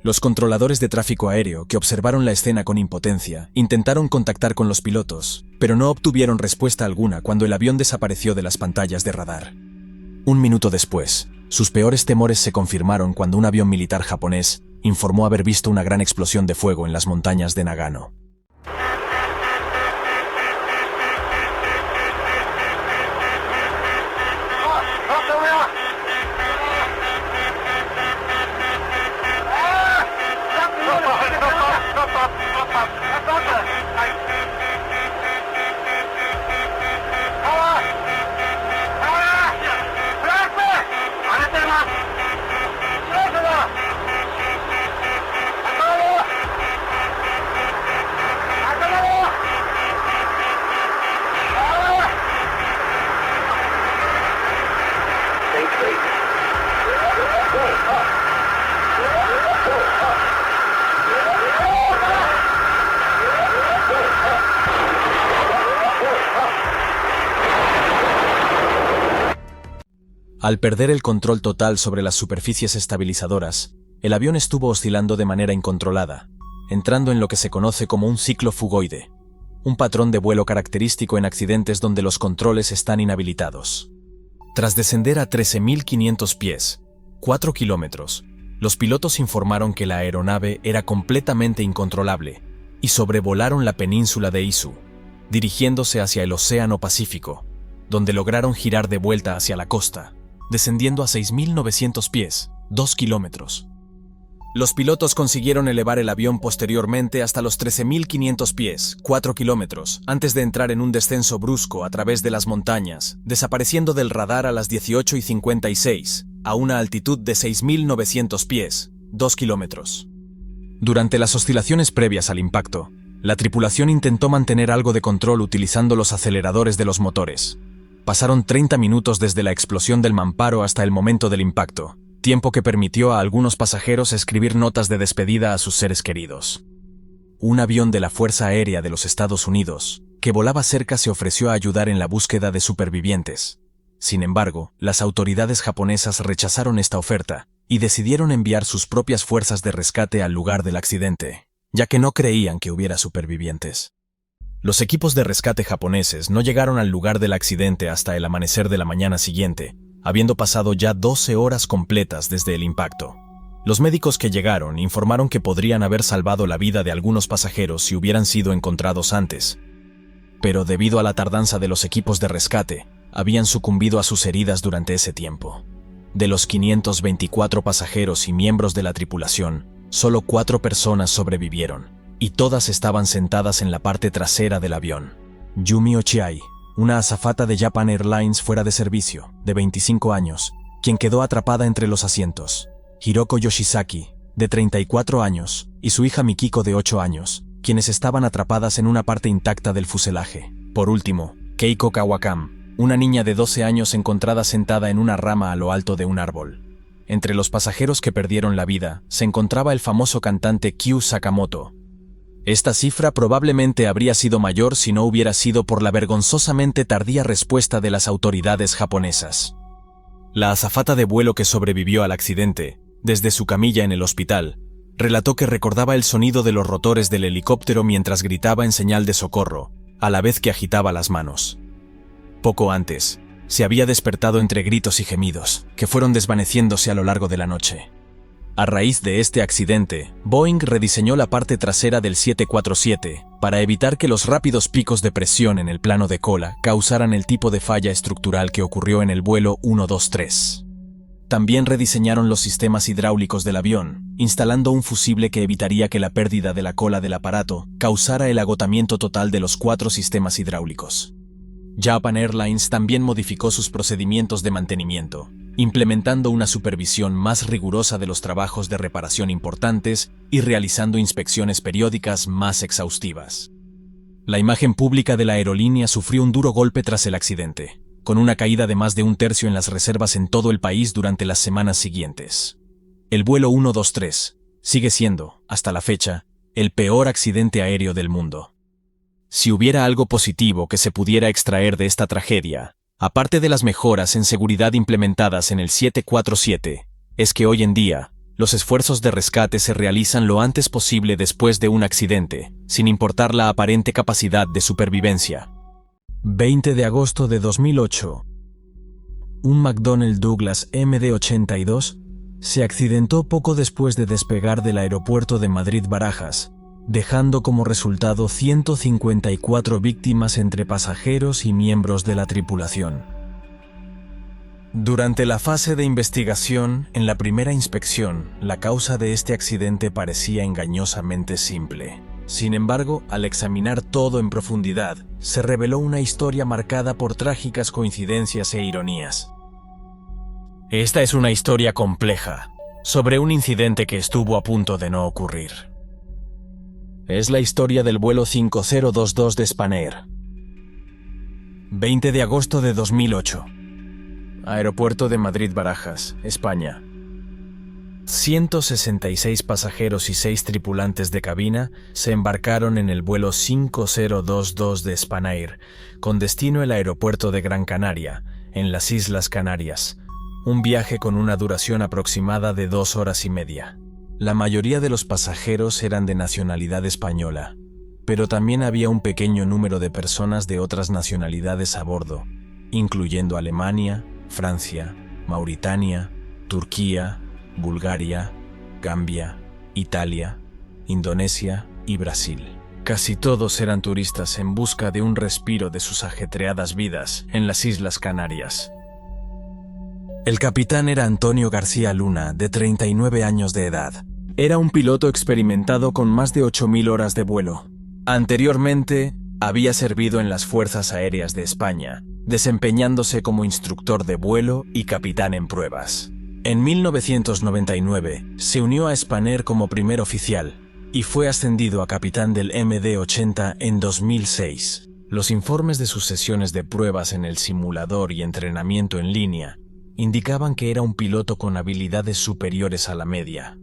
Los controladores de tráfico aéreo, que observaron la escena con impotencia, intentaron contactar con los pilotos, pero no obtuvieron respuesta alguna cuando el avión desapareció de las pantallas de radar. Un minuto después, sus peores temores se confirmaron cuando un avión militar japonés informó haber visto una gran explosión de fuego en las montañas de Nagano. Al perder el control total sobre las superficies estabilizadoras, el avión estuvo oscilando de manera incontrolada, entrando en lo que se conoce como un ciclo fugoide, un patrón de vuelo característico en accidentes donde los controles están inhabilitados. Tras descender a 13.500 pies, 4 kilómetros, los pilotos informaron que la aeronave era completamente incontrolable y sobrevolaron la península de Izu, dirigiéndose hacia el Océano Pacífico, donde lograron girar de vuelta hacia la costa, descendiendo a 6.900 pies, 2 kilómetros. Los pilotos consiguieron elevar el avión posteriormente hasta los 13.500 pies, 4 kilómetros, antes de entrar en un descenso brusco a través de las montañas, desapareciendo del radar a las 18:56, a una altitud de 6.900 pies, 2 kilómetros. Durante las oscilaciones previas al impacto, la tripulación intentó mantener algo de control utilizando los aceleradores de los motores. Pasaron 30 minutos desde la explosión del mamparo hasta el momento del impacto, tiempo que permitió a algunos pasajeros escribir notas de despedida a sus seres queridos. Un avión de la Fuerza Aérea de los Estados Unidos, que volaba cerca, se ofreció a ayudar en la búsqueda de supervivientes. Sin embargo, las autoridades japonesas rechazaron esta oferta y decidieron enviar sus propias fuerzas de rescate al lugar del accidente, ya que no creían que hubiera supervivientes. Los equipos de rescate japoneses no llegaron al lugar del accidente hasta el amanecer de la mañana siguiente, habiendo pasado ya 12 horas completas desde el impacto. Los médicos que llegaron informaron que podrían haber salvado la vida de algunos pasajeros si hubieran sido encontrados antes. Pero debido a la tardanza de los equipos de rescate, habían sucumbido a sus heridas durante ese tiempo. De los 524 pasajeros y miembros de la tripulación, solo 4 personas sobrevivieron, y todas estaban sentadas en la parte trasera del avión. Yumi Ochiai, una azafata de Japan Airlines fuera de servicio, de 25 años, quien quedó atrapada entre los asientos. Hiroko Yoshizaki, de 34 años, y su hija Mikiko, de 8 años, quienes estaban atrapadas en una parte intacta del fuselaje. Por último, Keiko Kawakam, una niña de 12 años encontrada sentada en una rama a lo alto de un árbol. Entre los pasajeros que perdieron la vida se encontraba el famoso cantante Kyu Sakamoto. Esta cifra probablemente habría sido mayor si no hubiera sido por la vergonzosamente tardía respuesta de las autoridades japonesas. La azafata de vuelo que sobrevivió al accidente, desde su camilla en el hospital, relató que recordaba el sonido de los rotores del helicóptero mientras gritaba en señal de socorro, a la vez que agitaba las manos. Poco antes, se había despertado entre gritos y gemidos, que fueron desvaneciéndose a lo largo de la noche. A raíz de este accidente, Boeing rediseñó la parte trasera del 747 para evitar que los rápidos picos de presión en el plano de cola causaran el tipo de falla estructural que ocurrió en el vuelo 123. También rediseñaron los sistemas hidráulicos del avión, instalando un fusible que evitaría que la pérdida de la cola del aparato causara el agotamiento total de los 4 sistemas hidráulicos. Japan Airlines también modificó sus procedimientos de mantenimiento, implementando una supervisión más rigurosa de los trabajos de reparación importantes y realizando inspecciones periódicas más exhaustivas. La imagen pública de la aerolínea sufrió un duro golpe tras el accidente, con una caída de más de 1/3 en las reservas en todo el país durante las semanas siguientes. El vuelo 123 sigue siendo, hasta la fecha, el peor accidente aéreo del mundo. Si hubiera algo positivo que se pudiera extraer de esta tragedia, aparte de las mejoras en seguridad implementadas en el 747, es que hoy en día, los esfuerzos de rescate se realizan lo antes posible después de un accidente, sin importar la aparente capacidad de supervivencia. 20 de agosto de 2008. Un McDonnell Douglas MD-82 se accidentó poco después de despegar del aeropuerto de Madrid-Barajas, dejando como resultado 154 víctimas entre pasajeros y miembros de la tripulación. Durante la fase de investigación, en la primera inspección, la causa de este accidente parecía engañosamente simple. Sin embargo, al examinar todo en profundidad, se reveló una historia marcada por trágicas coincidencias e ironías. Esta es una historia compleja, sobre un incidente que estuvo a punto de no ocurrir. Es la historia del vuelo 5022 de Spanair. 20 de agosto de 2008. Aeropuerto de Madrid-Barajas, España. 166 pasajeros y 6 tripulantes de cabina se embarcaron en el vuelo 5022 de Spanair, con destino el aeropuerto de Gran Canaria, en las Islas Canarias. Un viaje con una duración aproximada de 2 horas y media. La mayoría de los pasajeros eran de nacionalidad española, pero también había un pequeño número de personas de otras nacionalidades a bordo, incluyendo Alemania, Francia, Mauritania, Turquía, Bulgaria, Gambia, Italia, Indonesia y Brasil. Casi todos eran turistas en busca de un respiro de sus ajetreadas vidas en las Islas Canarias. El capitán era Antonio García Luna, de 39 años de edad. Era un piloto experimentado con más de 8.000 horas de vuelo. Anteriormente, había servido en las Fuerzas Aéreas de España, desempeñándose como instructor de vuelo y capitán en pruebas. En 1999, se unió a Spanair como primer oficial y fue ascendido a capitán del MD-80 en 2006. Los informes de sus sesiones de pruebas en el simulador y entrenamiento en línea indicaban que era un piloto con habilidades superiores a la media.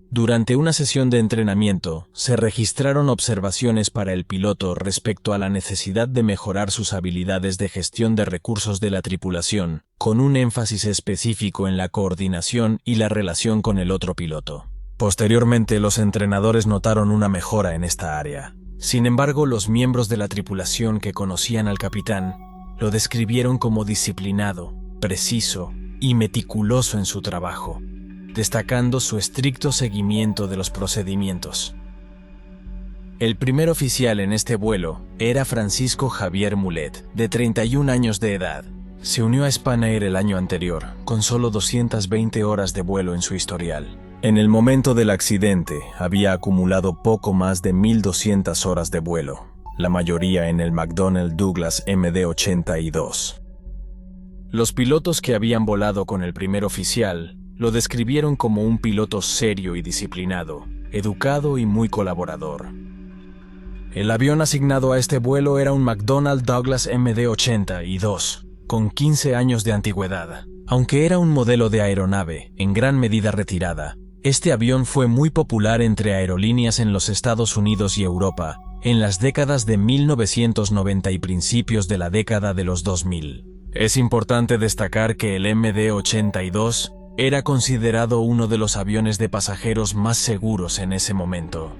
Durante una sesión de entrenamiento, se registraron observaciones para el piloto respecto a la necesidad de mejorar sus habilidades de gestión de recursos de la tripulación, con un énfasis específico en la coordinación y la relación con el otro piloto. Posteriormente, los entrenadores notaron una mejora en esta área. Sin embargo, los miembros de la tripulación que conocían al capitán lo describieron como disciplinado, preciso y meticuloso en su trabajo, destacando su estricto seguimiento de los procedimientos. El primer oficial en este vuelo era Francisco Javier Mulet, de 31 años de edad. Se unió a Spanair el año anterior, con solo 220 horas de vuelo en su historial. En el momento del accidente, había acumulado poco más de 1.200 horas de vuelo, la mayoría en el McDonnell Douglas MD-82. Los pilotos que habían volado con el primer oficial lo describieron como un piloto serio y disciplinado, educado y muy colaborador. El avión asignado a este vuelo era un McDonnell Douglas MD-82, con 15 años de antigüedad. Aunque era un modelo de aeronave en gran medida retirada, este avión fue muy popular entre aerolíneas en los Estados Unidos y Europa en las décadas de 1990 y principios de la década de los 2000. Es importante destacar que el MD-82 era considerado uno de los aviones de pasajeros más seguros en ese momento.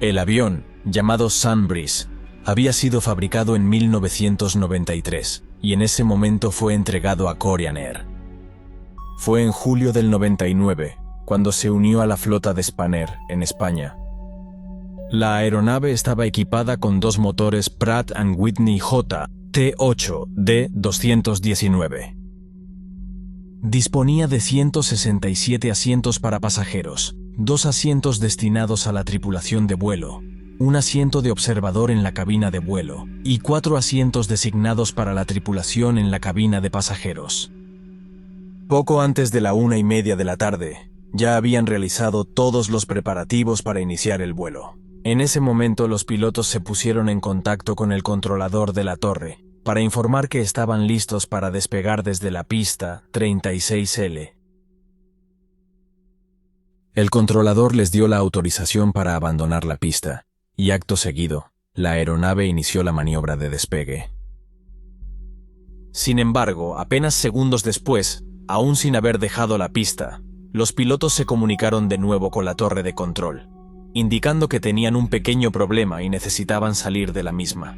El avión, llamado Sunbreeze, había sido fabricado en 1993 y en ese momento fue entregado a Korean Air. Fue en julio del 99 cuando se unió a la flota de Spanair en España. La aeronave estaba equipada con dos motores Pratt & Whitney J T8D219. Disponía de 167 asientos para pasajeros, 2 asientos destinados a la tripulación de vuelo, un asiento de observador en la cabina de vuelo y 4 asientos designados para la tripulación en la cabina de pasajeros. Poco antes de la 1:30 de la tarde, ya habían realizado todos los preparativos para iniciar el vuelo. En ese momento los pilotos se pusieron en contacto con el controlador de la torre para informar que estaban listos para despegar desde la pista 36L. El controlador les dio la autorización para abandonar la pista, y acto seguido, la aeronave inició la maniobra de despegue. Sin embargo, apenas segundos después, aún sin haber dejado la pista, los pilotos se comunicaron de nuevo con la torre de control, indicando que tenían un pequeño problema y necesitaban salir de la misma.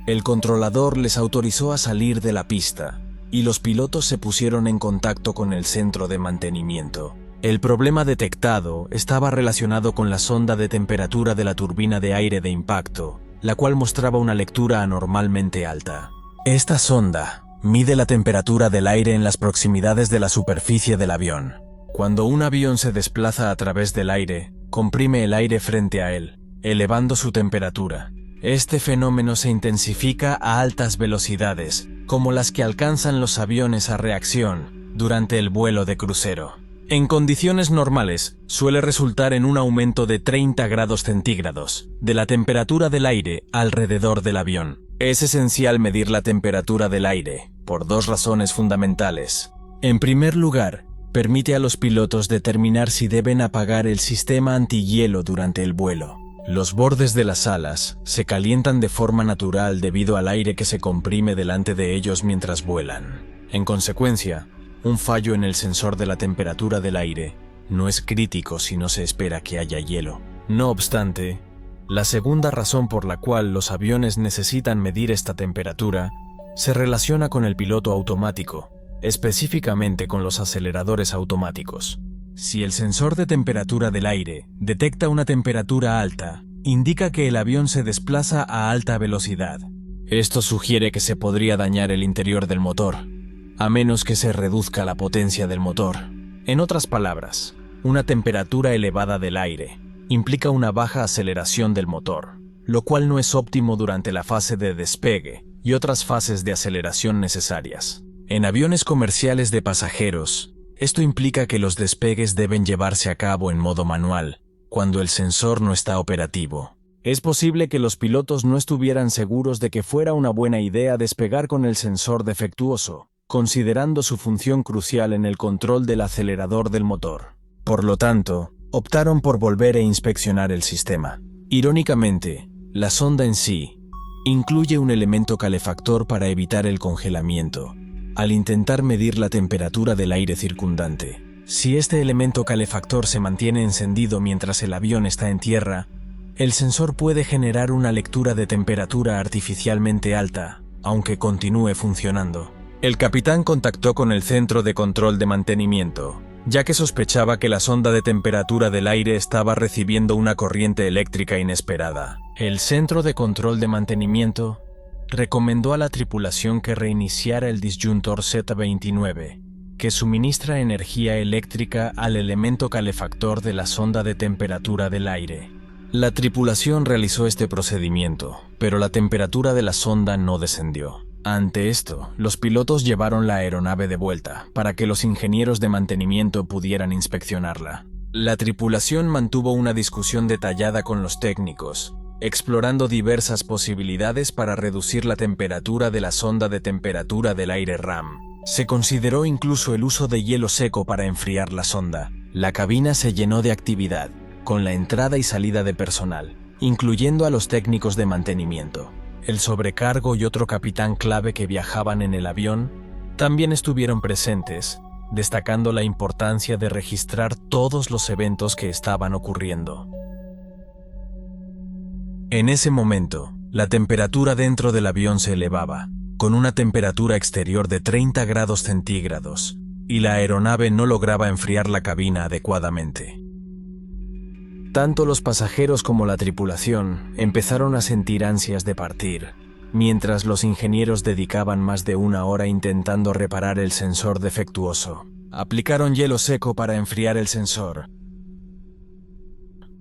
El controlador les autorizó a salir de la pista, y los pilotos se pusieron en contacto con el centro de mantenimiento. El problema detectado estaba relacionado con la sonda de temperatura de la turbina de aire de impacto, la cual mostraba una lectura anormalmente alta. Esta sonda mide la temperatura del aire en las proximidades de la superficie del avión. Cuando un avión se desplaza a través del aire, comprime el aire frente a él, elevando su temperatura. Este fenómeno se intensifica a altas velocidades, como las que alcanzan los aviones a reacción durante el vuelo de crucero. En condiciones normales, suele resultar en un aumento de 30 grados centígrados de la temperatura del aire alrededor del avión. Es esencial medir la temperatura del aire, por 2 razones fundamentales. En primer lugar, permite a los pilotos determinar si deben apagar el sistema antihielo durante el vuelo. Los bordes de las alas se calientan de forma natural debido al aire que se comprime delante de ellos mientras vuelan. En consecuencia, un fallo en el sensor de la temperatura del aire no es crítico si no se espera que haya hielo. No obstante, la segunda razón por la cual los aviones necesitan medir esta temperatura se relaciona con el piloto automático, específicamente con los aceleradores automáticos. Si el sensor de temperatura del aire detecta una temperatura alta, indica que el avión se desplaza a alta velocidad. Esto sugiere que se podría dañar el interior del motor, a menos que se reduzca la potencia del motor. En otras palabras, una temperatura elevada del aire implica una baja aceleración del motor, lo cual no es óptimo durante la fase de despegue y otras fases de aceleración necesarias. En aviones comerciales de pasajeros, esto implica que los despegues deben llevarse a cabo en modo manual, cuando el sensor no está operativo. Es posible que los pilotos no estuvieran seguros de que fuera una buena idea despegar con el sensor defectuoso, considerando su función crucial en el control del acelerador del motor. Por lo tanto, optaron por volver e inspeccionar el sistema. Irónicamente, la sonda en sí incluye un elemento calefactor para evitar el congelamiento, al intentar medir la temperatura del aire circundante. Si este elemento calefactor se mantiene encendido mientras el avión está en tierra, el sensor puede generar una lectura de temperatura artificialmente alta, aunque continúe funcionando. El capitán contactó con el centro de control de mantenimiento, ya que sospechaba que la sonda de temperatura del aire estaba recibiendo una corriente eléctrica inesperada. El centro de control de mantenimiento recomendó a la tripulación que reiniciara el disyuntor Z29, que suministra energía eléctrica al elemento calefactor de la sonda de temperatura del aire. La tripulación realizó este procedimiento, pero la temperatura de la sonda no descendió. Ante esto, los pilotos llevaron la aeronave de vuelta para que los ingenieros de mantenimiento pudieran inspeccionarla. La tripulación mantuvo una discusión detallada con los técnicos, explorando diversas posibilidades para reducir la temperatura de la sonda de temperatura del aire RAM. Se consideró incluso el uso de hielo seco para enfriar la sonda. La cabina se llenó de actividad, con la entrada y salida de personal, incluyendo a los técnicos de mantenimiento. El sobrecargo y otro capitán clave que viajaban en el avión también estuvieron presentes, destacando la importancia de registrar todos los eventos que estaban ocurriendo. En ese momento, la temperatura dentro del avión se elevaba, con una temperatura exterior de 30 grados centígrados, y la aeronave no lograba enfriar la cabina adecuadamente. Tanto los pasajeros como la tripulación empezaron a sentir ansias de partir, mientras los ingenieros dedicaban más de una hora intentando reparar el sensor defectuoso. Aplicaron hielo seco para enfriar el sensor.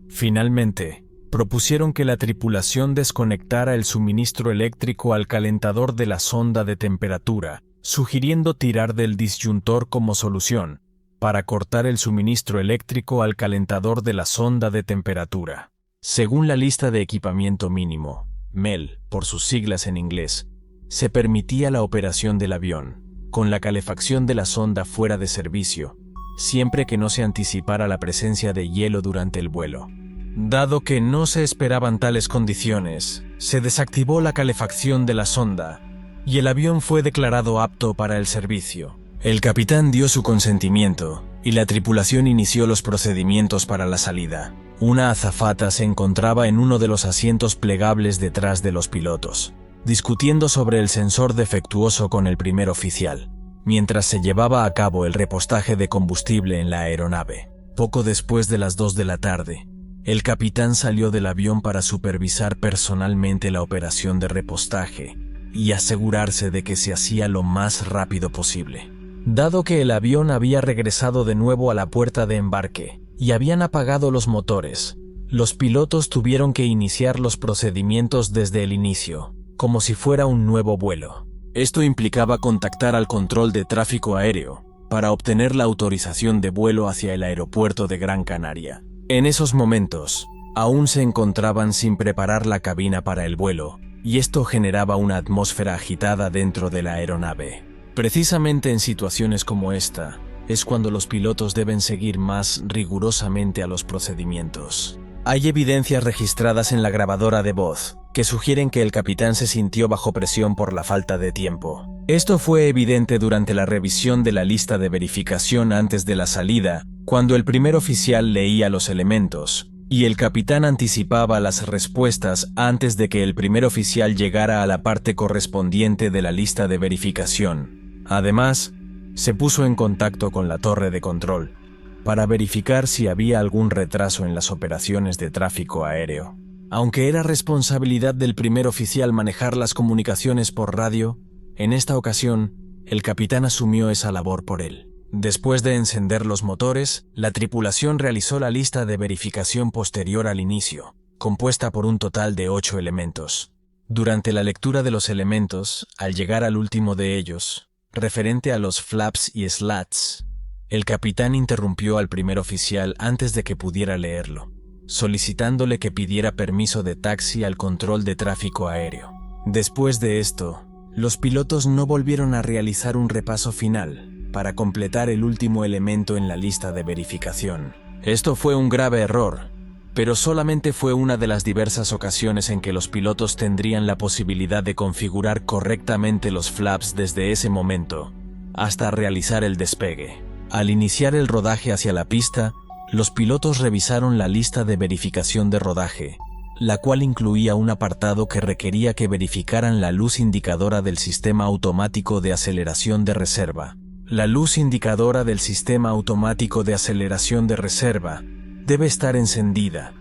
Finalmente, propusieron que la tripulación desconectara el suministro eléctrico al calentador de la sonda de temperatura, sugiriendo tirar del disyuntor como solución, para cortar el suministro eléctrico al calentador de la sonda de temperatura. Según la lista de equipamiento mínimo, MEL, por sus siglas en inglés, se permitía la operación del avión, con la calefacción de la sonda fuera de servicio, siempre que no se anticipara la presencia de hielo durante el vuelo. Dado que no se esperaban tales condiciones, se desactivó la calefacción de la sonda y el avión fue declarado apto para el servicio. El capitán dio su consentimiento y la tripulación inició los procedimientos para la salida. Una azafata se encontraba en uno de los asientos plegables detrás de los pilotos, discutiendo sobre el sensor defectuoso con el primer oficial, mientras se llevaba a cabo el repostaje de combustible en la aeronave. Poco después de las 2 de la tarde, el capitán salió del avión para supervisar personalmente la operación de repostaje y asegurarse de que se hacía lo más rápido posible. Dado que el avión había regresado de nuevo a la puerta de embarque y habían apagado los motores, los pilotos tuvieron que iniciar los procedimientos desde el inicio, como si fuera un nuevo vuelo. Esto implicaba contactar al control de tráfico aéreo para obtener la autorización de vuelo hacia el aeropuerto de Gran Canaria. En esos momentos, aún se encontraban sin preparar la cabina para el vuelo, y esto generaba una atmósfera agitada dentro de la aeronave. Precisamente en situaciones como esta, es cuando los pilotos deben seguir más rigurosamente a los procedimientos. Hay evidencias registradas en la grabadora de voz que sugieren que el capitán se sintió bajo presión por la falta de tiempo. Esto fue evidente durante la revisión de la lista de verificación antes de la salida, cuando el primer oficial leía los elementos, y el capitán anticipaba las respuestas antes de que el primer oficial llegara a la parte correspondiente de la lista de verificación. Además, se puso en contacto con la torre de control para verificar si había algún retraso en las operaciones de tráfico aéreo. Aunque era responsabilidad del primer oficial manejar las comunicaciones por radio, en esta ocasión, el capitán asumió esa labor por él. Después de encender los motores, la tripulación realizó la lista de verificación posterior al inicio, compuesta por un total de 8 elementos. Durante la lectura de los elementos, al llegar al último de ellos, referente a los flaps y slats, el capitán interrumpió al primer oficial antes de que pudiera leerlo, solicitándole que pidiera permiso de taxi al control de tráfico aéreo. Después de esto, los pilotos no volvieron a realizar un repaso final para completar el último elemento en la lista de verificación. Esto fue un grave error, pero solamente fue una de las diversas ocasiones en que los pilotos tendrían la posibilidad de configurar correctamente los flaps desde ese momento hasta realizar el despegue. Al iniciar el rodaje hacia la pista, los pilotos revisaron la lista de verificación de rodaje, la cual incluía un apartado que requería que verificaran la luz indicadora del sistema automático de aceleración de reserva. La luz indicadora del sistema automático de aceleración de reserva debe estar encendida,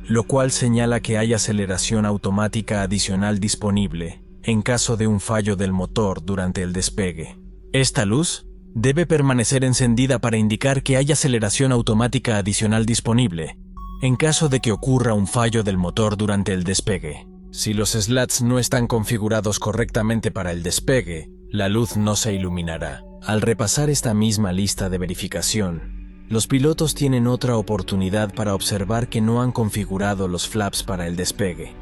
lo cual señala que hay aceleración automática adicional disponible en caso de un fallo del motor durante el despegue. Esta luz debe permanecer encendida para indicar que hay aceleración automática adicional disponible en caso de que ocurra un fallo del motor durante el despegue. Si los slats no están configurados correctamente para el despegue, la luz no se iluminará. Al repasar esta misma lista de verificación, los pilotos tienen otra oportunidad para observar que no han configurado los flaps para el despegue.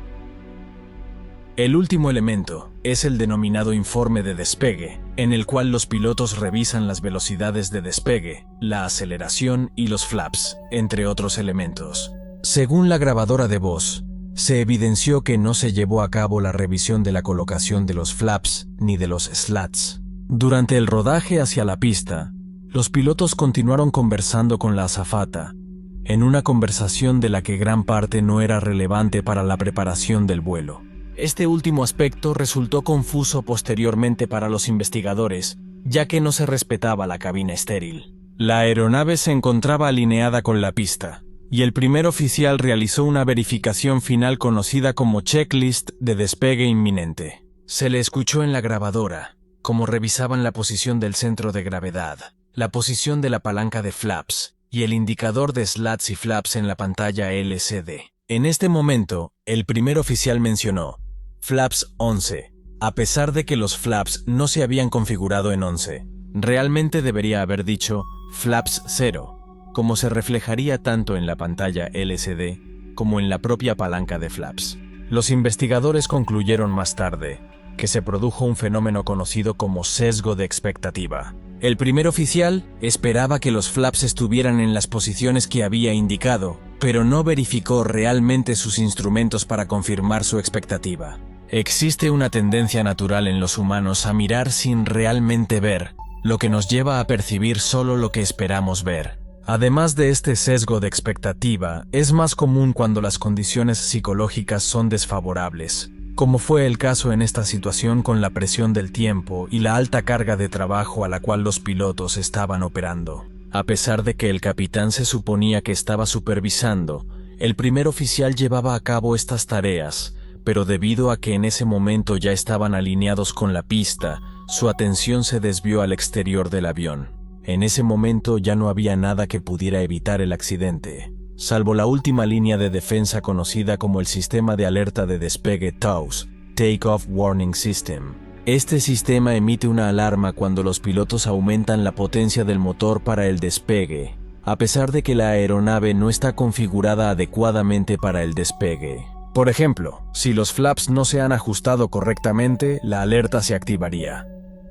El último elemento es el denominado informe de despegue, en el cual los pilotos revisan las velocidades de despegue, la aceleración y los flaps, entre otros elementos. Según la grabadora de voz, se evidenció que no se llevó a cabo la revisión de la colocación de los flaps ni de los slats. Durante el rodaje hacia la pista, los pilotos continuaron conversando con la azafata, en una conversación de la que gran parte no era relevante para la preparación del vuelo. Este último aspecto resultó confuso posteriormente para los investigadores, ya que no se respetaba la cabina estéril. La aeronave se encontraba alineada con la pista, y el primer oficial realizó una verificación final conocida como checklist de despegue inminente. Se le escuchó en la grabadora, como revisaban la posición del centro de gravedad, la posición de la palanca de flaps y el indicador de slats y flaps en la pantalla LCD. En este momento, el primer oficial mencionó flaps 11, a pesar de que los flaps no se habían configurado en 11. Realmente debería haber dicho flaps 0, como se reflejaría tanto en la pantalla LCD como en la propia palanca de flaps. Los investigadores concluyeron más tarde que se produjo un fenómeno conocido como sesgo de expectativa. El primer oficial esperaba que los flaps estuvieran en las posiciones que había indicado, pero no verificó realmente sus instrumentos para confirmar su expectativa. Existe una tendencia natural en los humanos a mirar sin realmente ver, lo que nos lleva a percibir solo lo que esperamos ver. Además de este sesgo de expectativa, es más común cuando las condiciones psicológicas son desfavorables, como fue el caso en esta situación con la presión del tiempo y la alta carga de trabajo a la cual los pilotos estaban operando. A pesar de que el capitán se suponía que estaba supervisando, el primer oficial llevaba a cabo estas tareas, pero debido a que en ese momento ya estaban alineados con la pista, su atención se desvió al exterior del avión. En ese momento ya no había nada que pudiera evitar el accidente, salvo la última línea de defensa conocida como el sistema de alerta de despegue TOWS, Take-Off Warning System. Este sistema emite una alarma cuando los pilotos aumentan la potencia del motor para el despegue, a pesar de que la aeronave no está configurada adecuadamente para el despegue. Por ejemplo, si los flaps no se han ajustado correctamente, la alerta se activaría.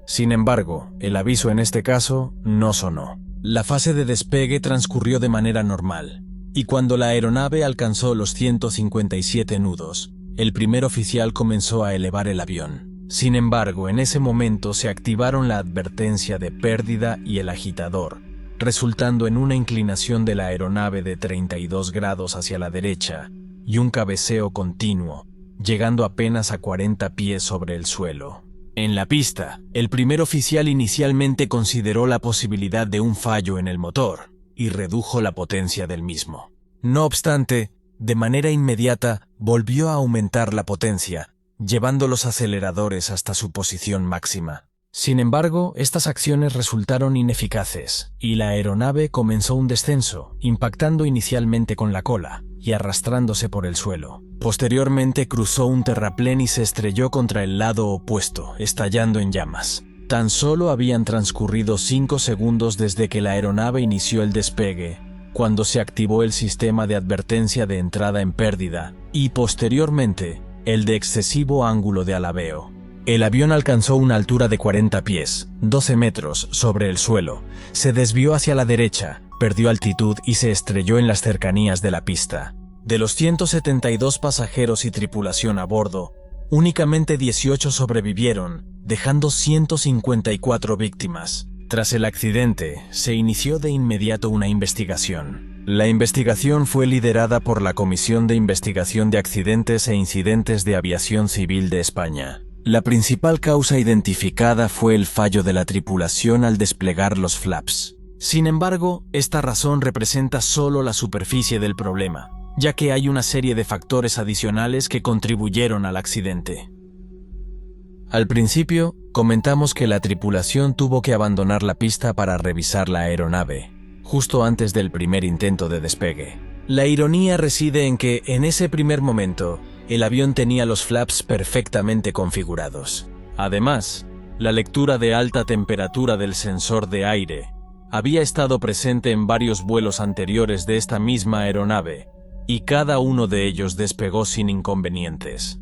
Sin embargo, el aviso en este caso no sonó. La fase de despegue transcurrió de manera normal, y cuando la aeronave alcanzó los 157 nudos, el primer oficial comenzó a elevar el avión. Sin embargo, en ese momento se activaron la advertencia de pérdida y el agitador, resultando en una inclinación de la aeronave de 32 grados hacia la derecha y un cabeceo continuo, llegando apenas a 40 pies sobre el suelo. En la pista, el primer oficial inicialmente consideró la posibilidad de un fallo en el motor y redujo la potencia del mismo. No obstante, de manera inmediata volvió a aumentar la potencia, llevando los aceleradores hasta su posición máxima. Sin embargo, estas acciones resultaron ineficaces, y la aeronave comenzó un descenso, impactando inicialmente con la cola y arrastrándose por el suelo. Posteriormente cruzó un terraplén y se estrelló contra el lado opuesto, estallando en llamas. Tan solo habían transcurrido 5 segundos desde que la aeronave inició el despegue, cuando se activó el sistema de advertencia de entrada en pérdida, y posteriormente, el de excesivo ángulo de alabeo. El avión alcanzó una altura de 40 pies, 12 metros, sobre el suelo, se desvió hacia la derecha, perdió altitud y se estrelló en las cercanías de la pista. De los 172 pasajeros y tripulación a bordo, únicamente 18 sobrevivieron, dejando 154 víctimas. Tras el accidente, se inició de inmediato una investigación. La investigación fue liderada por la Comisión de Investigación de Accidentes e Incidentes de Aviación Civil de España. La principal causa identificada fue el fallo de la tripulación al desplegar los flaps. Sin embargo, esta razón representa solo la superficie del problema, ya que hay una serie de factores adicionales que contribuyeron al accidente. Al principio, comentamos que la tripulación tuvo que abandonar la pista para revisar la aeronave, justo antes del primer intento de despegue. La ironía reside en que, en ese primer momento, el avión tenía los flaps perfectamente configurados. Además, la lectura de alta temperatura del sensor de aire había estado presente en varios vuelos anteriores de esta misma aeronave, y cada uno de ellos despegó sin inconvenientes.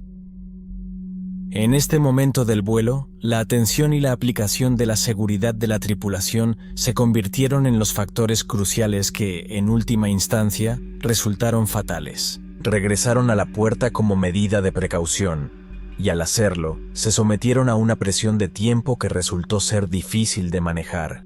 En este momento del vuelo, la atención y la aplicación de la seguridad de la tripulación se convirtieron en los factores cruciales que, en última instancia, resultaron fatales. Regresaron a la puerta como medida de precaución, y al hacerlo, se sometieron a una presión de tiempo que resultó ser difícil de manejar.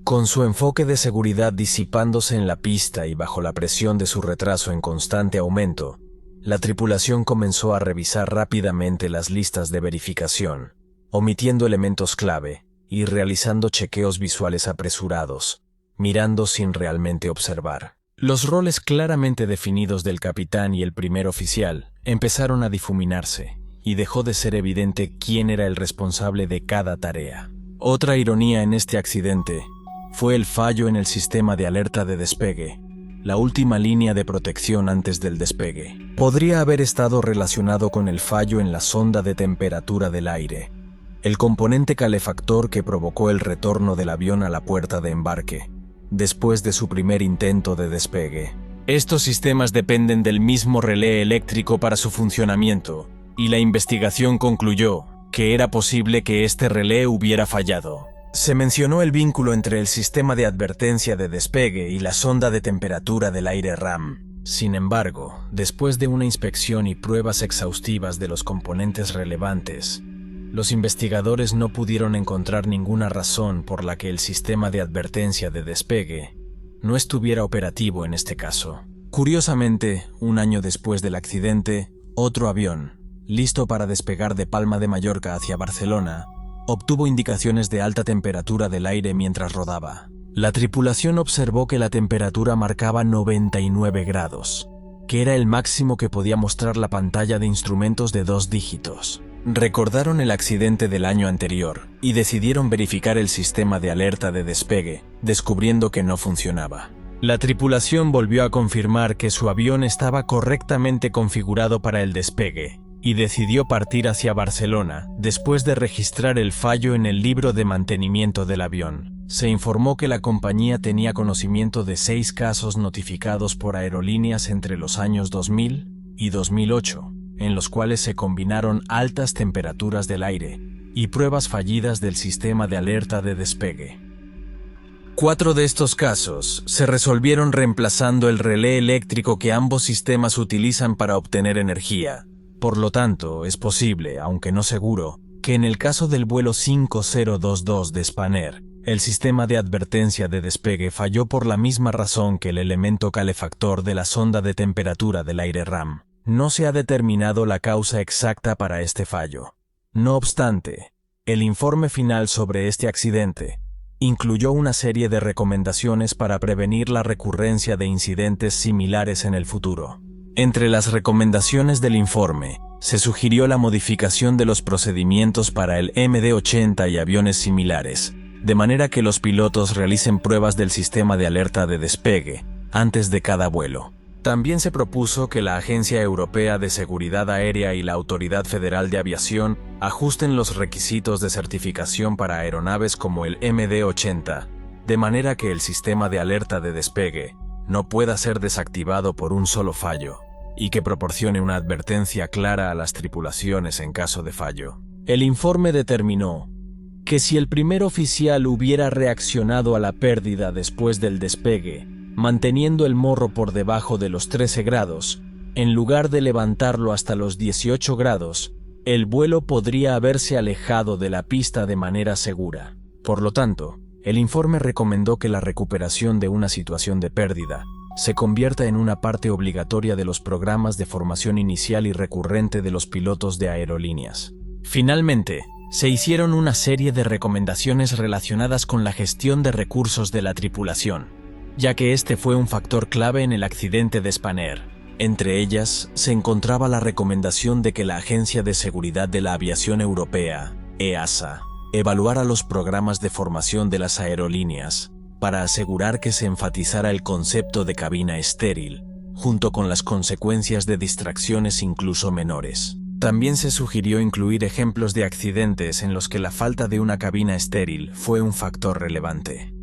Con su enfoque de seguridad disipándose en la pista y bajo la presión de su retraso en constante aumento, la tripulación comenzó a revisar rápidamente las listas de verificación, omitiendo elementos clave y realizando chequeos visuales apresurados, mirando sin realmente observar. Los roles claramente definidos del capitán y el primer oficial empezaron a difuminarse, y dejó de ser evidente quién era el responsable de cada tarea. Otra ironía en este accidente fue el fallo en el sistema de alerta de despegue, la última línea de protección antes del despegue. Podría haber estado relacionado con el fallo en la sonda de temperatura del aire, el componente calefactor que provocó el retorno del avión a la puerta de embarque, después de su primer intento de despegue. Estos sistemas dependen del mismo relé eléctrico para su funcionamiento, y la investigación concluyó que era posible que este relé hubiera fallado. Se mencionó el vínculo entre el sistema de advertencia de despegue y la sonda de temperatura del aire RAM. Sin embargo, después de una inspección y pruebas exhaustivas de los componentes relevantes, los investigadores no pudieron encontrar ninguna razón por la que el sistema de advertencia de despegue no estuviera operativo en este caso. Curiosamente, un año después del accidente, otro avión, listo para despegar de Palma de Mallorca hacia Barcelona, obtuvo indicaciones de alta temperatura del aire mientras rodaba. La tripulación observó que la temperatura marcaba 99 grados, que era el máximo que podía mostrar la pantalla de instrumentos de 2 dígitos. Recordaron el accidente del año anterior y decidieron verificar el sistema de alerta de despegue, descubriendo que no funcionaba. La tripulación volvió a confirmar que su avión estaba correctamente configurado para el despegue, y decidió partir hacia Barcelona después de registrar el fallo en el libro de mantenimiento del avión. Se informó que la compañía tenía conocimiento de 6 casos notificados por aerolíneas entre los años 2000 y 2008, en los cuales se combinaron altas temperaturas del aire y pruebas fallidas del sistema de alerta de despegue. 4 de estos casos se resolvieron reemplazando el relé eléctrico que ambos sistemas utilizan para obtener energía. Por lo tanto, es posible, aunque no seguro, que en el caso del vuelo 5022 de Spanair, el sistema de advertencia de despegue falló por la misma razón que el elemento calefactor de la sonda de temperatura del aire RAM. No se ha determinado la causa exacta para este fallo. No obstante, el informe final sobre este accidente incluyó una serie de recomendaciones para prevenir la recurrencia de incidentes similares en el futuro. Entre las recomendaciones del informe, se sugirió la modificación de los procedimientos para el MD-80 y aviones similares, de manera que los pilotos realicen pruebas del sistema de alerta de despegue antes de cada vuelo. También se propuso que la Agencia Europea de Seguridad Aérea y la Autoridad Federal de Aviación ajusten los requisitos de certificación para aeronaves como el MD-80, de manera que el sistema de alerta de despegue no pueda ser desactivado por un solo fallo, y que proporcione una advertencia clara a las tripulaciones en caso de fallo. El informe determinó que si el primer oficial hubiera reaccionado a la pérdida después del despegue, manteniendo el morro por debajo de los 13 grados, en lugar de levantarlo hasta los 18 grados, el vuelo podría haberse alejado de la pista de manera segura. Por lo tanto, el informe recomendó que la recuperación de una situación de pérdida se convierta en una parte obligatoria de los programas de formación inicial y recurrente de los pilotos de aerolíneas. Finalmente, se hicieron una serie de recomendaciones relacionadas con la gestión de recursos de la tripulación, ya que este fue un factor clave en el accidente de Spanair. Entre ellas, se encontraba la recomendación de que la Agencia de Seguridad de la Aviación Europea, EASA, evaluara los programas de formación de las aerolíneas para asegurar que se enfatizara el concepto de cabina estéril, junto con las consecuencias de distracciones incluso menores. También se sugirió incluir ejemplos de accidentes en los que la falta de una cabina estéril fue un factor relevante.